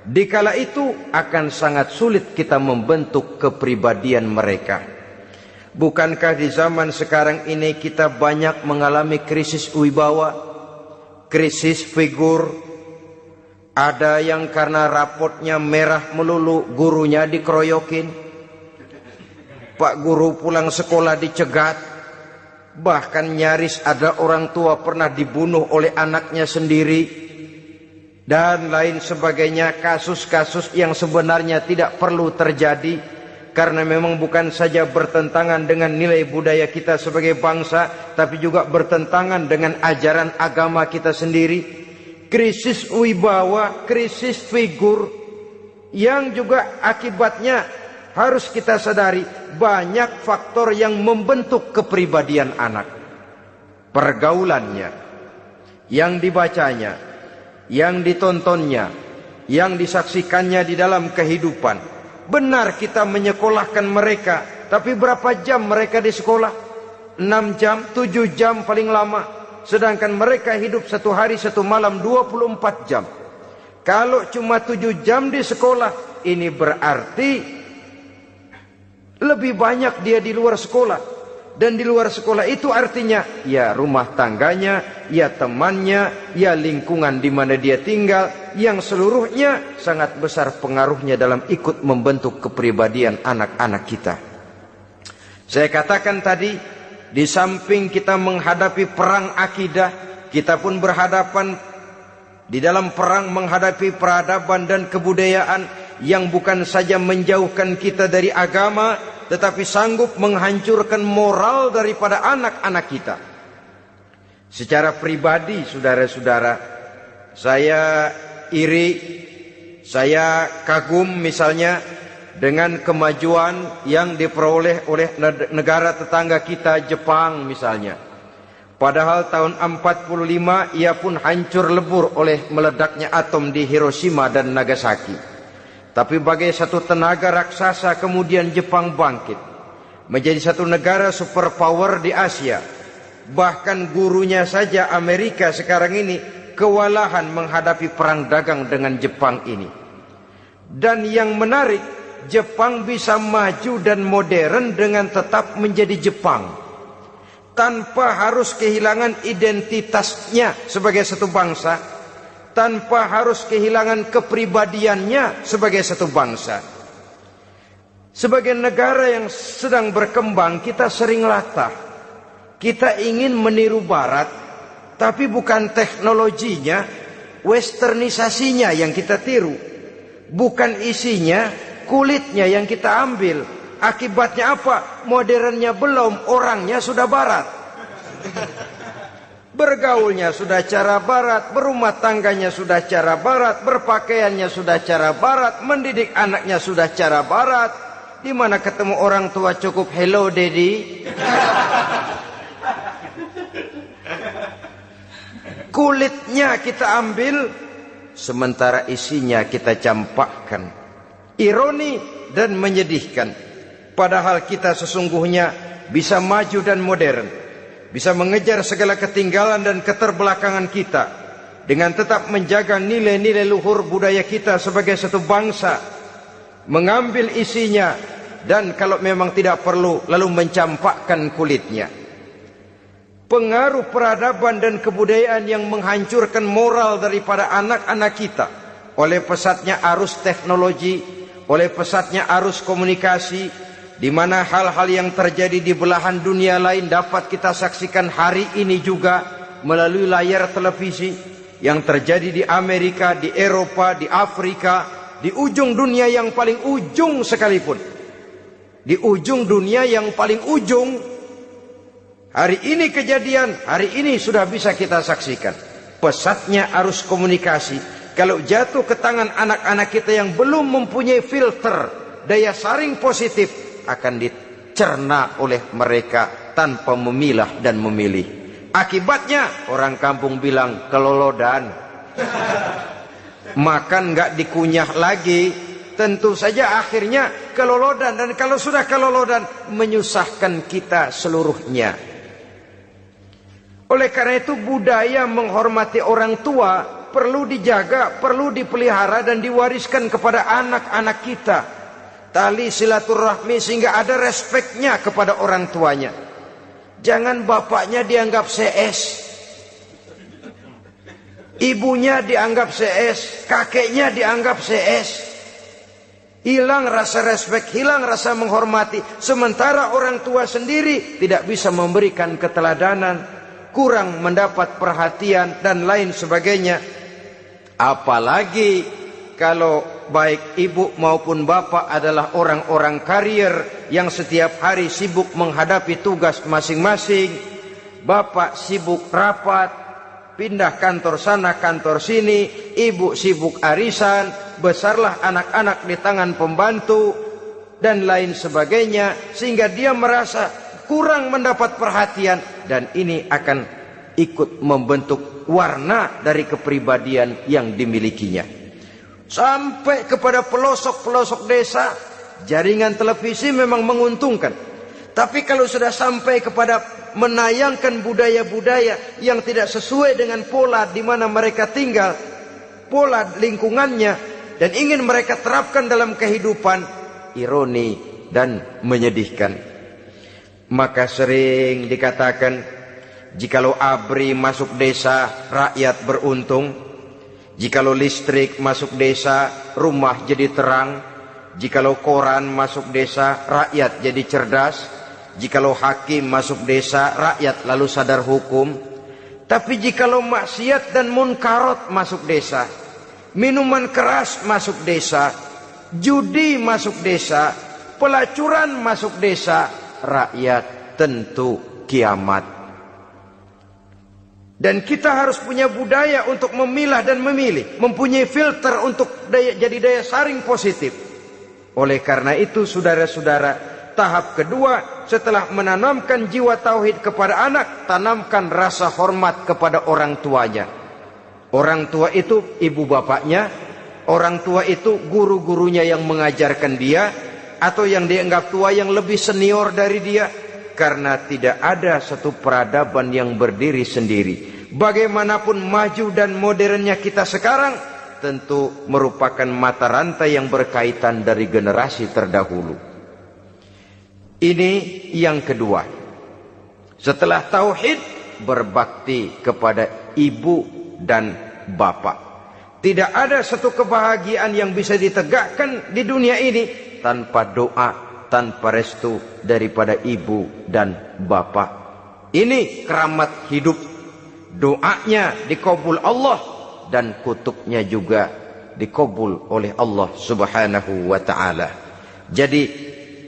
Dikala itu akan sangat sulit kita membentuk kepribadian mereka. Bukankah di zaman sekarang ini kita banyak mengalami krisis wibawa, krisis figur? Ada yang karena rapotnya merah melulu gurunya dikeroyokin, Pak guru pulang sekolah dicegat, bahkan nyaris ada orang tua pernah dibunuh oleh anaknya sendiri, dan lain sebagainya. Kasus-kasus yang sebenarnya tidak perlu terjadi, karena memang bukan saja bertentangan dengan nilai budaya kita sebagai bangsa, tapi juga bertentangan dengan ajaran agama kita sendiri. Krisis wibawa, krisis figur, yang juga akibatnya harus kita sadari banyak faktor yang membentuk kepribadian anak. Pergaulannya, yang dibacanya, yang ditontonnya, yang disaksikannya di dalam kehidupan. Benar kita menyekolahkan mereka, tapi berapa jam mereka di sekolah? 6 jam, 7 jam paling lama. Sedangkan mereka hidup 1 hari 1 malam 24 jam. Kalau cuma 7 jam di sekolah, ini berarti lebih banyak dia di luar sekolah. Dan di luar sekolah itu artinya ya rumah tangganya, ya temannya, ya lingkungan di mana dia tinggal, yang seluruhnya sangat besar pengaruhnya dalam ikut membentuk kepribadian anak-anak kita. Saya katakan tadi, di samping kita menghadapi perang akidah, kita pun berhadapan di dalam perang menghadapi peradaban dan kebudayaan yang bukan saja menjauhkan kita dari agama, tetapi sanggup menghancurkan moral daripada anak-anak kita. Secara pribadi, saudara-saudara, saya iri, saya kagum misalnya dengan kemajuan yang diperoleh oleh negara tetangga kita, Jepang misalnya. Padahal tahun 45 ia pun hancur lebur oleh meledaknya atom di Hiroshima dan Nagasaki. Tapi bagai satu tenaga raksasa kemudian Jepang bangkit menjadi satu negara superpower di Asia. Bahkan gurunya saja Amerika sekarang ini kewalahan menghadapi perang dagang dengan Jepang ini. Dan yang menarik, Jepang bisa maju dan modern dengan tetap menjadi Jepang, tanpa harus kehilangan identitasnya sebagai satu bangsa, tanpa harus kehilangan kepribadiannya sebagai satu bangsa. Sebagai negara yang sedang berkembang, kita sering latah. Kita ingin meniru Barat, tapi bukan teknologinya, westernisasinya yang kita tiru. Bukan isinya, kulitnya yang kita ambil. Akibatnya apa? Modernnya belum, orangnya sudah Barat. Bergaulnya sudah cara Barat, berumah tangganya sudah cara Barat, berpakaiannya sudah cara Barat, mendidik anaknya sudah cara Barat. Di mana ketemu orang tua cukup hello daddy. Kulitnya kita ambil, sementara isinya kita campakkan. Ironi dan menyedihkan. Padahal kita sesungguhnya bisa maju dan modern, bisa mengejar segala ketinggalan dan keterbelakangan kita, dengan tetap menjaga nilai-nilai luhur budaya kita sebagai satu bangsa, mengambil isinya, dan kalau memang tidak perlu, lalu mencampakkan kulitnya. Pengaruh peradaban dan kebudayaan yang menghancurkan moral daripada anak-anak kita oleh pesatnya arus teknologi, oleh pesatnya arus komunikasi, di mana hal-hal yang terjadi di belahan dunia lain dapat kita saksikan hari ini juga melalui layar televisi. Yang terjadi di Amerika, di Eropa, di Afrika, di ujung dunia yang paling ujung sekalipun, di ujung dunia yang paling ujung, hari ini kejadian, hari ini sudah bisa kita saksikan. Pesatnya arus komunikasi, kalau jatuh ke tangan anak-anak kita yang belum mempunyai filter, daya saring positif, akan dicerna oleh mereka tanpa memilah dan memilih. Akibatnya orang kampung bilang kelolodan. Makan nggak dikunyah lagi, tentu saja akhirnya kelolodan. Dan kalau sudah kelolodan, menyusahkan kita seluruhnya. Oleh karena itu budaya menghormati orang tua perlu dijaga, perlu dipelihara dan diwariskan kepada anak-anak kita. Tali silaturahmi sehingga ada respeknya kepada orang tuanya. Jangan bapaknya dianggap CS, ibunya dianggap CS, kakeknya dianggap CS. Hilang rasa respek, hilang rasa menghormati. Sementara orang tua sendiri tidak bisa memberikan keteladanan, kurang mendapat perhatian dan lain sebagainya. Apalagi kalau baik ibu maupun bapak adalah orang-orang karier yang setiap hari sibuk menghadapi tugas masing-masing. Bapak sibuk rapat, pindah kantor sana kantor sini, ibu sibuk arisan, besarlah anak-anak di tangan pembantu dan lain sebagainya, sehingga dia merasa kurang mendapat perhatian, dan ini akan ikut membentuk warna dari kepribadian yang dimilikinya. Sampai kepada pelosok-pelosok desa, jaringan televisi memang menguntungkan. Tapi kalau sudah sampai kepada menayangkan budaya-budaya yang tidak sesuai dengan pola di mana mereka tinggal, pola lingkungannya, dan ingin mereka terapkan dalam kehidupan, ironi dan menyedihkan. Maka sering dikatakan, jikalau ABRI masuk desa, rakyat beruntung. Jikalau listrik masuk desa, rumah jadi terang. Jikalau koran masuk desa, rakyat jadi cerdas. Jikalau hakim masuk desa, rakyat lalu sadar hukum. Tapi jikalau maksiat dan munkarat masuk desa, minuman keras masuk desa, judi masuk desa, pelacuran masuk desa, rakyat tentu kiamat. Dan kita harus punya budaya untuk memilah dan memilih, mempunyai filter untuk jadi daya saring positif. Oleh karena itu saudara-saudara, tahap kedua setelah menanamkan jiwa tauhid kepada anak, tanamkan rasa hormat kepada orang tuanya. Orang tua itu ibu bapaknya, orang tua itu guru-gurunya yang mengajarkan dia, atau yang dianggap tua yang lebih senior dari dia. Karena tidak ada satu peradaban yang berdiri sendiri. Bagaimanapun maju dan modernnya kita sekarang, tentu merupakan mata rantai yang berkaitan dari generasi terdahulu. Ini yang kedua. Setelah tauhid, berbakti kepada ibu dan bapak. Tidak ada satu kebahagiaan yang bisa ditegakkan di dunia ini tanpa doa, tanpa restu daripada ibu dan bapak. Ini keramat hidup. Doanya dikabul Allah dan kutuknya juga dikabul oleh Allah Subhanahu wa taala. Jadi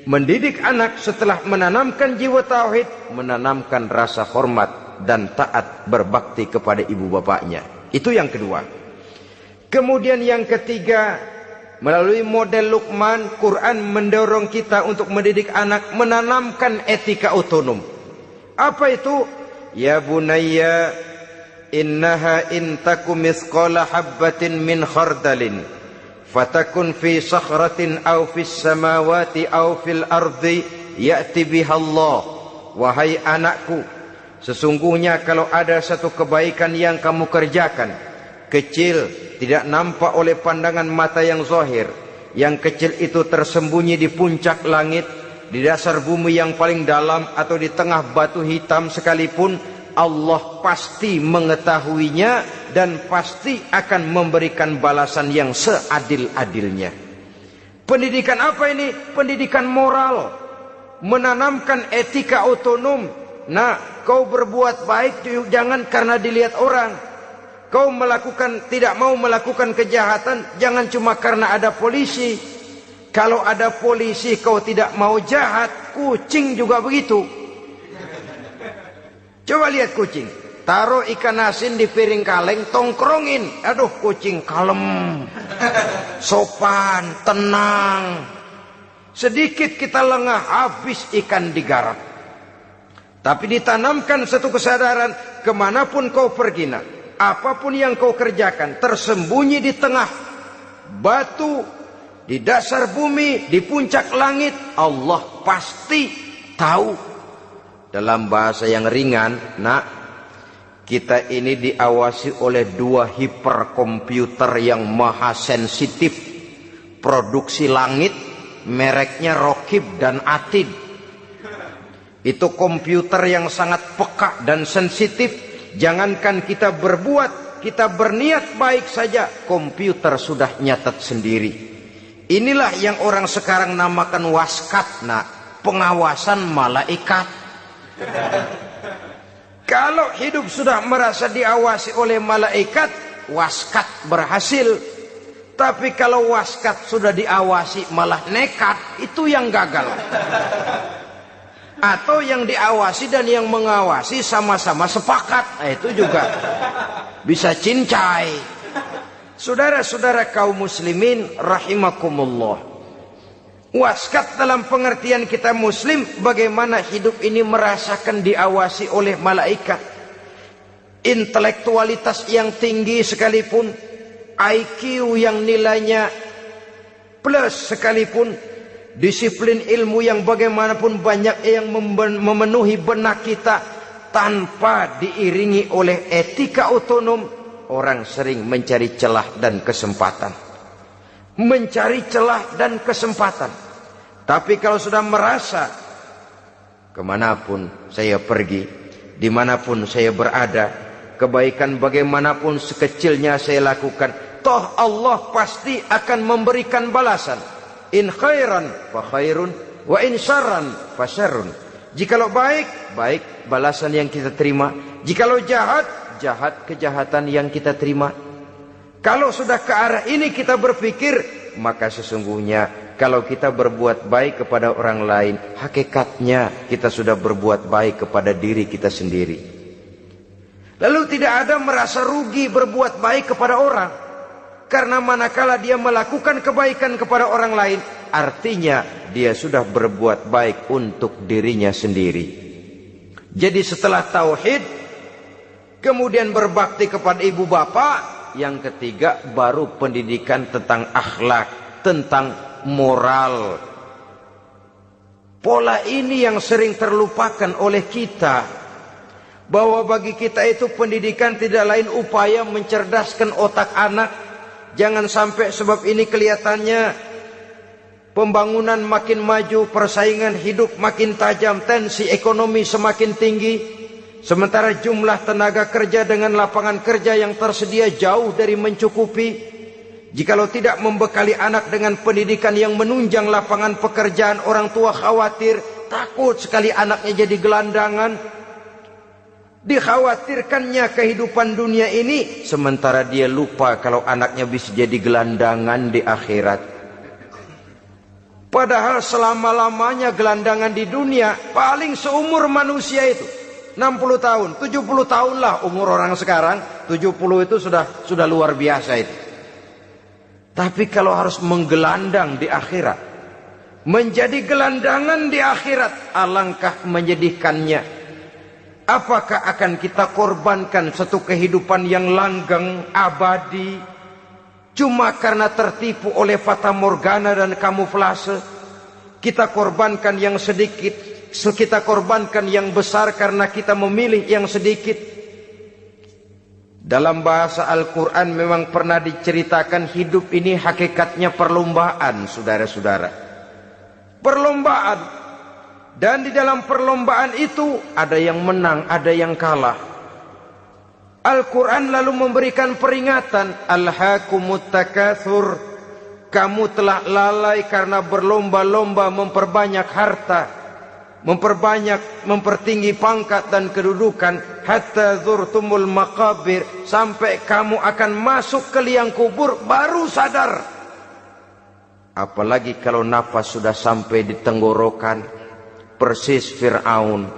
mendidik anak setelah menanamkan jiwa tauhid, menanamkan rasa hormat dan taat berbakti kepada ibu bapaknya. Itu yang kedua. Kemudian yang ketiga, melalui model Luqman, Quran mendorong kita untuk mendidik anak, menanamkan etika otonom. Apa itu? Ya bunayya, innaha in taku mithqala habbatin min khardalin fatakun fi sakhratin aw fis samawati aw fil ardi ya'ti biha Allah. Wahai anakku, sesungguhnya kalau ada satu kebaikan yang kamu kerjakan, kecil, tidak nampak oleh pandangan mata yang zahir, yang kecil itu tersembunyi di puncak langit, di dasar bumi yang paling dalam, atau di tengah batu hitam sekalipun, Allah pasti mengetahuinya dan pasti akan memberikan balasan yang seadil-adilnya. Pendidikan apa ini? Pendidikan moral, menanamkan etika otonom. Nah, kau berbuat baik jangan karena dilihat orang. Kau tidak mau melakukan kejahatan jangan cuma karena ada polisi. Kalau ada polisi kau tidak mau jahat, kucing juga begitu. Coba lihat kucing, taruh ikan asin di piring kaleng, tongkrongin. Aduh, kucing kalem, sopan, tenang. Sedikit kita lengah, habis ikan digarap. Tapi ditanamkan satu kesadaran, kemanapun kau pergi, nak, apapun yang kau kerjakan, tersembunyi di tengah batu, di dasar bumi, di puncak langit, Allah pasti tahu. Dalam bahasa yang ringan, nak, kita ini diawasi oleh 2 hiperkomputer yang maha sensitif, produksi langit, mereknya Rokib dan Atid. Itu komputer yang sangat peka dan sensitif. Jangankan kita berbuat, kita berniat baik saja, komputer sudah nyatet sendiri. Inilah yang orang sekarang namakan waskat, pengawasan malaikat. Kalau hidup sudah merasa diawasi oleh malaikat, waskat berhasil. Tapi kalau waskat sudah diawasi malah nekat, itu yang gagal. Atau yang diawasi dan yang mengawasi sama-sama sepakat, itu juga bisa cincai. Saudara-saudara kaum muslimin rahimakumullah, waskat dalam pengertian kita muslim, bagaimana hidup ini merasakan diawasi oleh malaikat. Intelektualitas yang tinggi sekalipun, IQ yang nilainya plus sekalipun, disiplin ilmu yang bagaimanapun banyak yang memenuhi benak kita, tanpa diiringi oleh etika otonom, orang sering mencari celah dan kesempatan. Mencari celah dan kesempatan. Tapi kalau sudah merasa, kemanapun saya pergi, dimanapun saya berada, kebaikan bagaimanapun sekecilnya saya lakukan, toh Allah pasti akan memberikan balasan. In khairan fa khairun, wa in syarran fa syarrun. Jikalau baik, baik balasan yang kita terima. Jikalau jahat, jahat kejahatan yang kita terima. Kalau sudah ke arah ini kita berpikir, maka sesungguhnya kalau kita berbuat baik kepada orang lain, hakikatnya kita sudah berbuat baik kepada diri kita sendiri. Lalu tidak ada merasa rugi berbuat baik kepada orang. Karena manakala dia melakukan kebaikan kepada orang lain, artinya dia sudah berbuat baik untuk dirinya sendiri. Jadi setelah tauhid, kemudian berbakti kepada ibu bapak, yang ketiga baru pendidikan tentang akhlak, tentang moral. Pola ini yang sering terlupakan oleh kita, bahwa bagi kita itu pendidikan tidak lain upaya mencerdaskan otak anak. Jangan sampai sebab ini kelihatannya pembangunan makin maju, persaingan hidup makin tajam, tensi ekonomi semakin tinggi, sementara jumlah tenaga kerja dengan lapangan kerja yang tersedia jauh dari mencukupi. Jikalau tidak membekali anak dengan pendidikan yang menunjang lapangan pekerjaan, orang tua khawatir, takut sekali anaknya jadi gelandangan. Dikhawatirkannya kehidupan dunia ini, sementara dia lupa kalau anaknya bisa jadi gelandangan di akhirat. Padahal selama-lamanya gelandangan di dunia paling seumur manusia itu 60 tahun, 70 tahun lah umur orang sekarang. 70 itu sudah luar biasa itu. Tapi kalau harus menggelandang di akhirat, menjadi gelandangan di akhirat, alangkah menyedihkannya. Apakah akan kita korbankan satu kehidupan yang langgeng, abadi, cuma karena tertipu oleh fata morgana dan kamuflase? Kita korbankan yang sedikit, kita korbankan yang besar karena kita memilih yang sedikit. Dalam bahasa Al-Quran memang pernah diceritakan hidup ini hakikatnya perlombaan, saudara-saudara. Perlombaan. Dan di dalam perlombaan itu ada yang menang, ada yang kalah. Al-Quran lalu memberikan peringatan, Alhaakumut takatsur, kamu telah lalai karena berlomba-lomba memperbanyak harta, mempertinggi pangkat dan kedudukan, hatta zurtumul maqabir, sampai kamu akan masuk ke liang kubur baru sadar. Apalagi kalau nafas sudah sampai di tenggorokan. Persis Fir'aun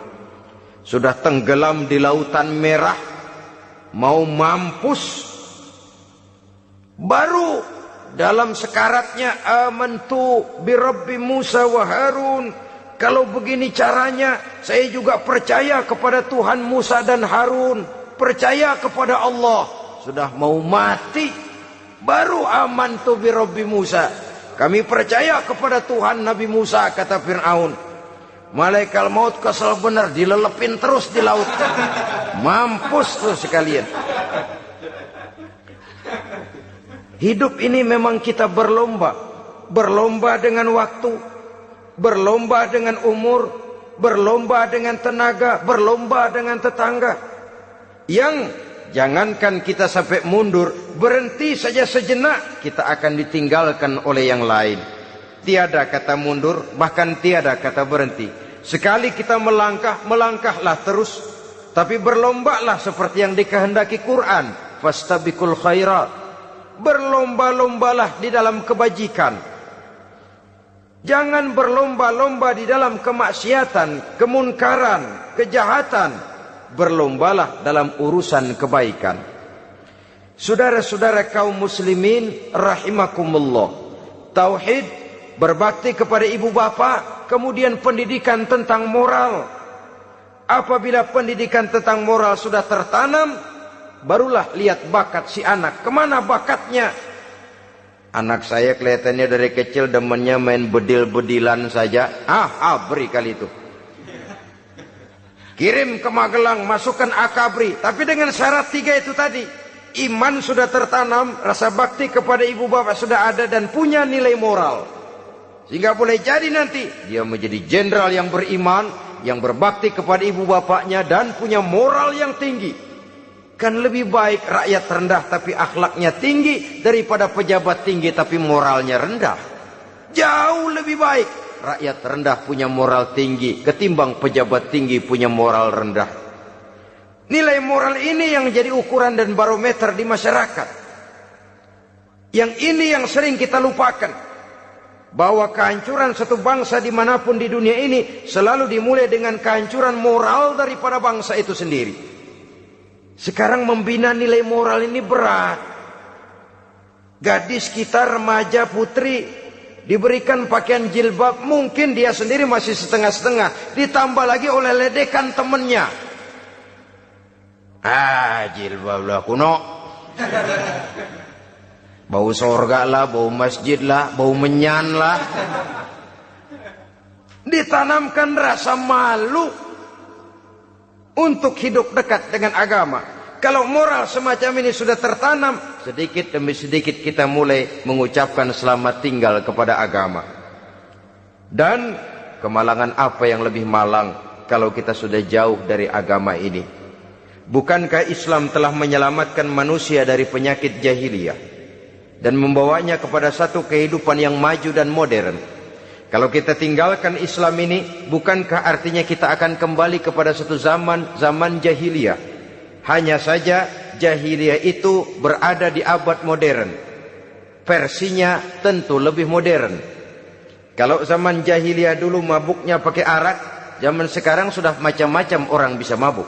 sudah tenggelam di lautan merah, mau mampus, baru dalam sekaratnya amantu bi Rabbi Musa wa Harun. Kalau begini caranya, saya juga percaya kepada Tuhan Musa dan Harun, percaya kepada Allah. Sudah mau mati, baru amantu bi Rabbi Musa, kami percaya kepada Tuhan Nabi Musa, kata Fir'aun. Malaikat maut kesel benar, dilelepin terus di laut. Mampus tuh sekalian. Hidup ini memang kita berlomba. Berlomba dengan waktu, berlomba dengan umur, berlomba dengan tenaga, berlomba dengan tetangga. Yang jangankan kita sampai mundur, berhenti saja sejenak, kita akan ditinggalkan oleh yang lain. Tiada kata mundur, bahkan tiada kata berhenti. Sekali kita melangkah, melangkahlah terus. Tapi berlombalah seperti yang dikehendaki Quran. Fastabiqul khairat. Berlomba-lombalah di dalam kebajikan. Jangan berlomba-lomba di dalam kemaksiatan, kemunkaran, kejahatan. Berlombalah dalam urusan kebaikan. Saudara-saudara kaum muslimin rahimakumullah. Tauhid, berbakti kepada ibu bapa, kemudian pendidikan tentang moral. Apabila pendidikan tentang moral sudah tertanam, barulah lihat bakat si anak. Kemana bakatnya? Anak saya kelihatannya dari kecil demennya main bedil-bedilan saja. Abri kali itu. Kirim ke Magelang, masukkan akabri. Tapi dengan syarat 3 itu tadi. Iman sudah tertanam, rasa bakti kepada ibu bapak sudah ada, dan punya nilai moral. Sehingga boleh jadi nanti dia menjadi jenderal yang beriman, yang berbakti kepada ibu bapaknya, dan punya moral yang tinggi. Kan lebih baik rakyat rendah tapi akhlaknya tinggi daripada pejabat tinggi tapi moralnya rendah. Jauh lebih baik rakyat rendah punya moral tinggi ketimbang pejabat tinggi punya moral rendah. Nilai moral ini yang jadi ukuran dan barometer di masyarakat. Yang ini yang sering kita lupakan. Bahwa kehancuran satu bangsa dimanapun di dunia ini selalu dimulai dengan kehancuran moral daripada bangsa itu sendiri. Sekarang membina nilai moral ini berat. Gadis kita, remaja, putri diberikan pakaian jilbab, mungkin dia sendiri masih setengah-setengah, ditambah lagi oleh ledekan temennya. Jilbab lah kuno. Bau sorga lah, bau masjid lah, bau menyan lah. Ditanamkan rasa malu untuk hidup dekat dengan agama. Kalau moral semacam ini sudah tertanam, sedikit demi sedikit kita mulai mengucapkan selamat tinggal kepada agama. Dan kemalangan apa yang lebih malang kalau kita sudah jauh dari agama ini? Bukankah Islam telah menyelamatkan manusia dari penyakit jahiliyah dan membawanya kepada satu kehidupan yang maju dan modern? Kalau kita tinggalkan Islam ini, bukankah artinya kita akan kembali kepada satu zaman jahiliyah? Hanya saja jahiliyah itu berada di abad modern. Versinya tentu lebih modern. Kalau zaman jahiliyah dulu mabuknya pakai arak, zaman sekarang sudah macam-macam orang bisa mabuk.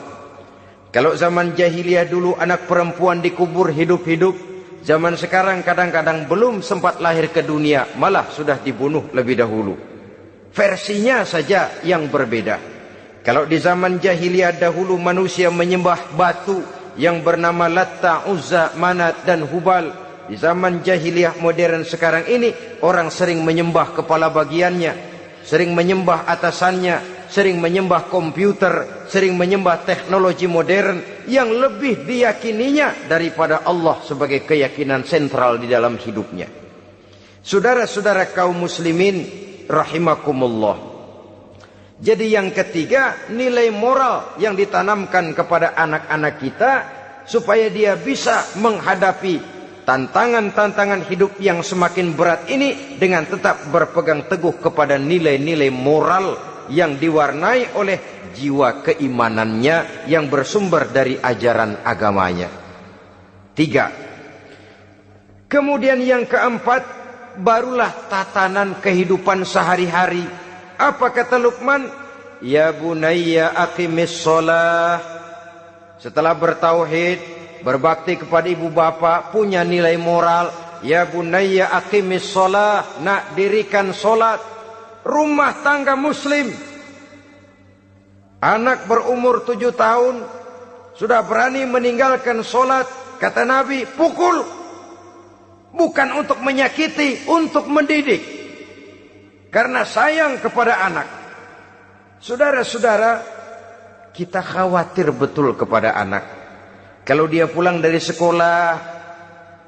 Kalau zaman jahiliyah dulu anak perempuan dikubur hidup-hidup, zaman sekarang kadang-kadang belum sempat lahir ke dunia, malah sudah dibunuh lebih dahulu. Versinya saja yang berbeda. Kalau di zaman jahiliyah dahulu manusia menyembah batu yang bernama Latta, Uzza, Manat dan Hubal. Di zaman jahiliyah modern sekarang ini orang sering menyembah kepala bagiannya, sering menyembah atasannya, sering menyembah komputer, sering menyembah teknologi modern yang lebih diyakininya daripada Allah sebagai keyakinan sentral di dalam hidupnya. Saudara-saudara kaum muslimin rahimakumullah. Jadi yang ketiga, nilai moral yang ditanamkan kepada anak-anak kita supaya dia bisa menghadapi tantangan-tantangan hidup yang semakin berat ini dengan tetap berpegang teguh kepada nilai-nilai moral yang diwarnai oleh jiwa keimanannya yang bersumber dari ajaran agamanya. 3. Kemudian yang keempat, barulah tatanan kehidupan sehari-hari. Apa kata Luqman? Ya bunayya aqimis shalah. Setelah bertauhid, berbakti kepada ibu bapa, punya nilai moral. Ya bunayya aqimis shalah. Nak, dirikan solat. Rumah tangga muslim. Anak berumur 7 tahun sudah berani meninggalkan solat. Kata Nabi, pukul. Bukan untuk menyakiti, untuk mendidik. Karena sayang kepada anak. Saudara-saudara, kita khawatir betul kepada anak. Kalau dia pulang dari sekolah,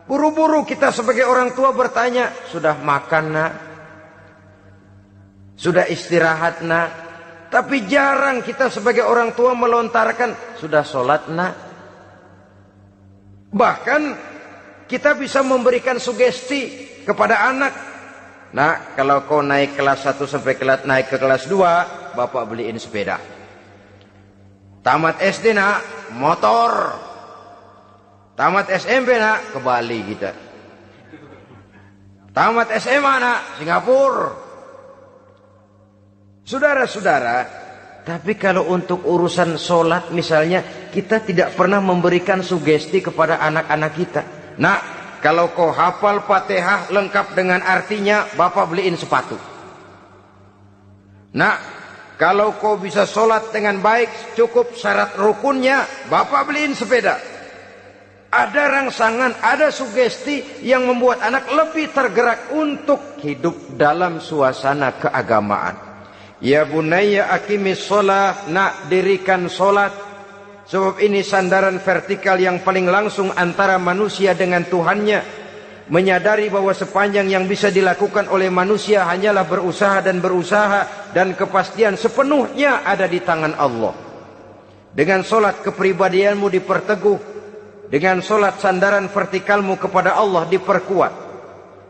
buru-buru kita sebagai orang tua bertanya, sudah makan nak? Sudah istirahat nak? Tapi jarang kita sebagai orang tua melontarkan, sudah sholat nak? Bahkan kita bisa memberikan sugesti kepada anak. Nah, kalau kau naik kelas 1 sampai naik ke kelas 2, bapak beliin sepeda. Tamat SD nak, motor. Tamat SMP nak, ke Bali kita. Tamat SMA nak, Singapura. Saudara-saudara, tapi kalau untuk urusan sholat misalnya, kita tidak pernah memberikan sugesti kepada anak-anak kita. Nah, kalau kau hafal Fatihah lengkap dengan artinya, bapak beliin sepatu. Nah, kalau kau bisa sholat dengan baik, cukup syarat rukunnya, bapak beliin sepeda. Ada rangsangan, ada sugesti yang membuat anak lebih tergerak untuk hidup dalam suasana keagamaan. Ya bunayya aqimis sholat, nak dirikan sholat. Sebab ini sandaran vertikal yang paling langsung antara manusia dengan Tuhannya. Menyadari bahwa sepanjang yang bisa dilakukan oleh manusia hanyalah berusaha dan berusaha, dan kepastian sepenuhnya ada di tangan Allah. Dengan solat kepribadianmu diperteguh, dengan solat sandaran vertikalmu kepada Allah diperkuat.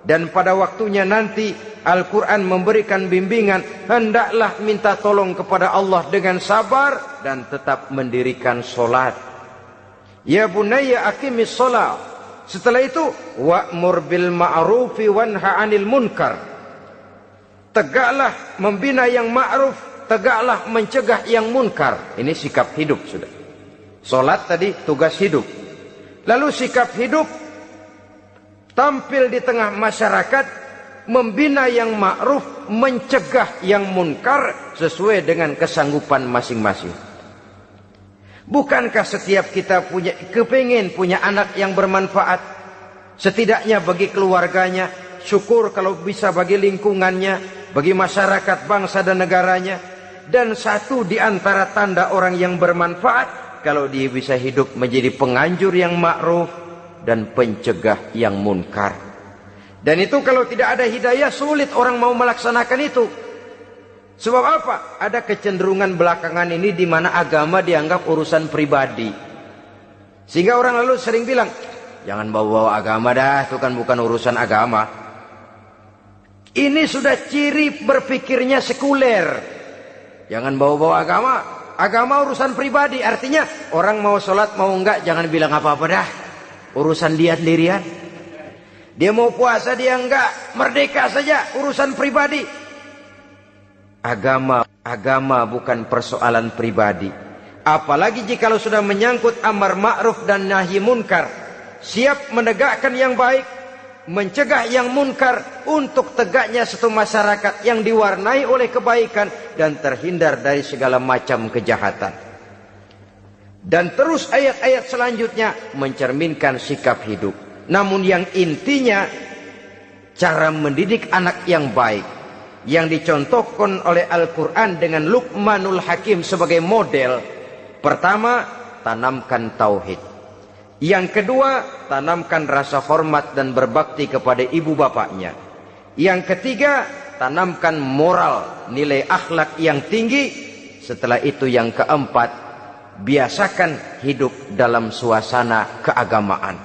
Dan pada waktunya nanti Al-Quran memberikan bimbingan, hendaklah minta tolong kepada Allah dengan sabar dan tetap mendirikan solat. Ya bunayya aqimis solat. Setelah itu, wa'mur bil ma'rufi wanha 'anil munkar. Tegaklah membina yang ma'ruf, tegaklah mencegah yang munkar. Ini sikap hidup sudah. Solat tadi tugas hidup. Lalu sikap hidup tampil di tengah masyarakat, membina yang ma'ruf, mencegah yang munkar sesuai dengan kesanggupan masing-masing. Bukankah setiap kita kepingin punya anak yang bermanfaat, setidaknya bagi keluarganya, syukur kalau bisa bagi lingkungannya, bagi masyarakat, bangsa dan negaranya. Dan satu di antara tanda orang yang bermanfaat, kalau dia bisa hidup menjadi penganjur yang ma'ruf dan pencegah yang munkar. Dan itu kalau tidak ada hidayah, sulit orang mau melaksanakan itu. Sebab apa? Ada kecenderungan belakangan ini di mana agama dianggap urusan pribadi. Sehingga orang lalu sering bilang, jangan bawa-bawa agama dah, itu kan bukan urusan agama. Ini sudah ciri berpikirnya sekuler. Jangan bawa-bawa agama. Agama urusan pribadi, artinya orang mau sholat mau enggak jangan bilang apa-apa dah. Urusan dia sendirian. Dia mau puasa dia enggak, merdeka saja, urusan pribadi. Agama bukan persoalan pribadi. Apalagi jika sudah menyangkut amar ma'ruf dan nahi munkar. Siap menegakkan yang baik, mencegah yang munkar, untuk tegaknya satu masyarakat yang diwarnai oleh kebaikan dan terhindar dari segala macam kejahatan. Dan terus ayat-ayat selanjutnya mencerminkan sikap hidup. Namun yang intinya, cara mendidik anak yang baik, yang dicontohkan oleh Al-Quran dengan Luqmanul Hakim sebagai model. Pertama, tanamkan tauhid. Yang kedua, tanamkan rasa hormat dan berbakti kepada ibu bapaknya. Yang ketiga, tanamkan moral, nilai akhlak yang tinggi. Setelah itu yang keempat, biasakan hidup dalam suasana keagamaan.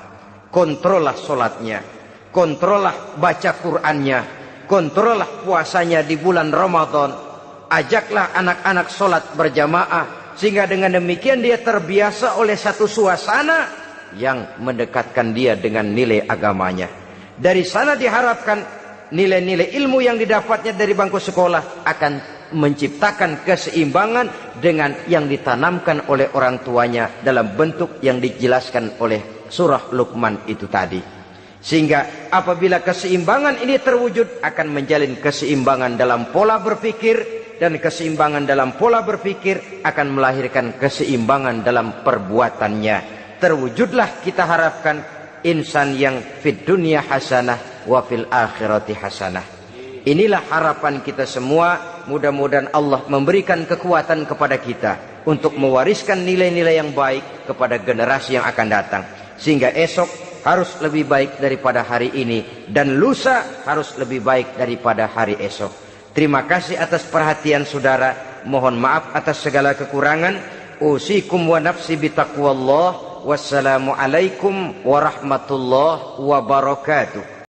Kontrollah sholatnya, kontrollah baca Qur'annya, kontrollah puasanya di bulan Ramadan. Ajaklah anak-anak sholat berjamaah, sehingga dengan demikian dia terbiasa oleh satu suasana yang mendekatkan dia dengan nilai agamanya. Dari sana diharapkan nilai-nilai ilmu yang didapatnya dari bangku sekolah akan menciptakan keseimbangan dengan yang ditanamkan oleh orang tuanya dalam bentuk yang dijelaskan oleh surah Luqman itu tadi. Sehingga apabila keseimbangan ini terwujud, akan menjalin keseimbangan dalam pola berpikir, dan keseimbangan dalam pola berpikir akan melahirkan keseimbangan dalam perbuatannya. Terwujudlah kita harapkan insan yang fid dunya hasanah wa fil akhirati hasanah. Inilah harapan kita semua. Mudah-mudahan Allah memberikan kekuatan kepada kita untuk mewariskan nilai-nilai yang baik kepada generasi yang akan datang, sehingga esok harus lebih baik daripada hari ini dan lusa harus lebih baik daripada hari esok. Terima kasih atas perhatian saudara. Mohon maaf atas segala kekurangan. Usikum wa nafsi bitaqwallah. Wassalamualaikum warahmatullahi wabarakatuh.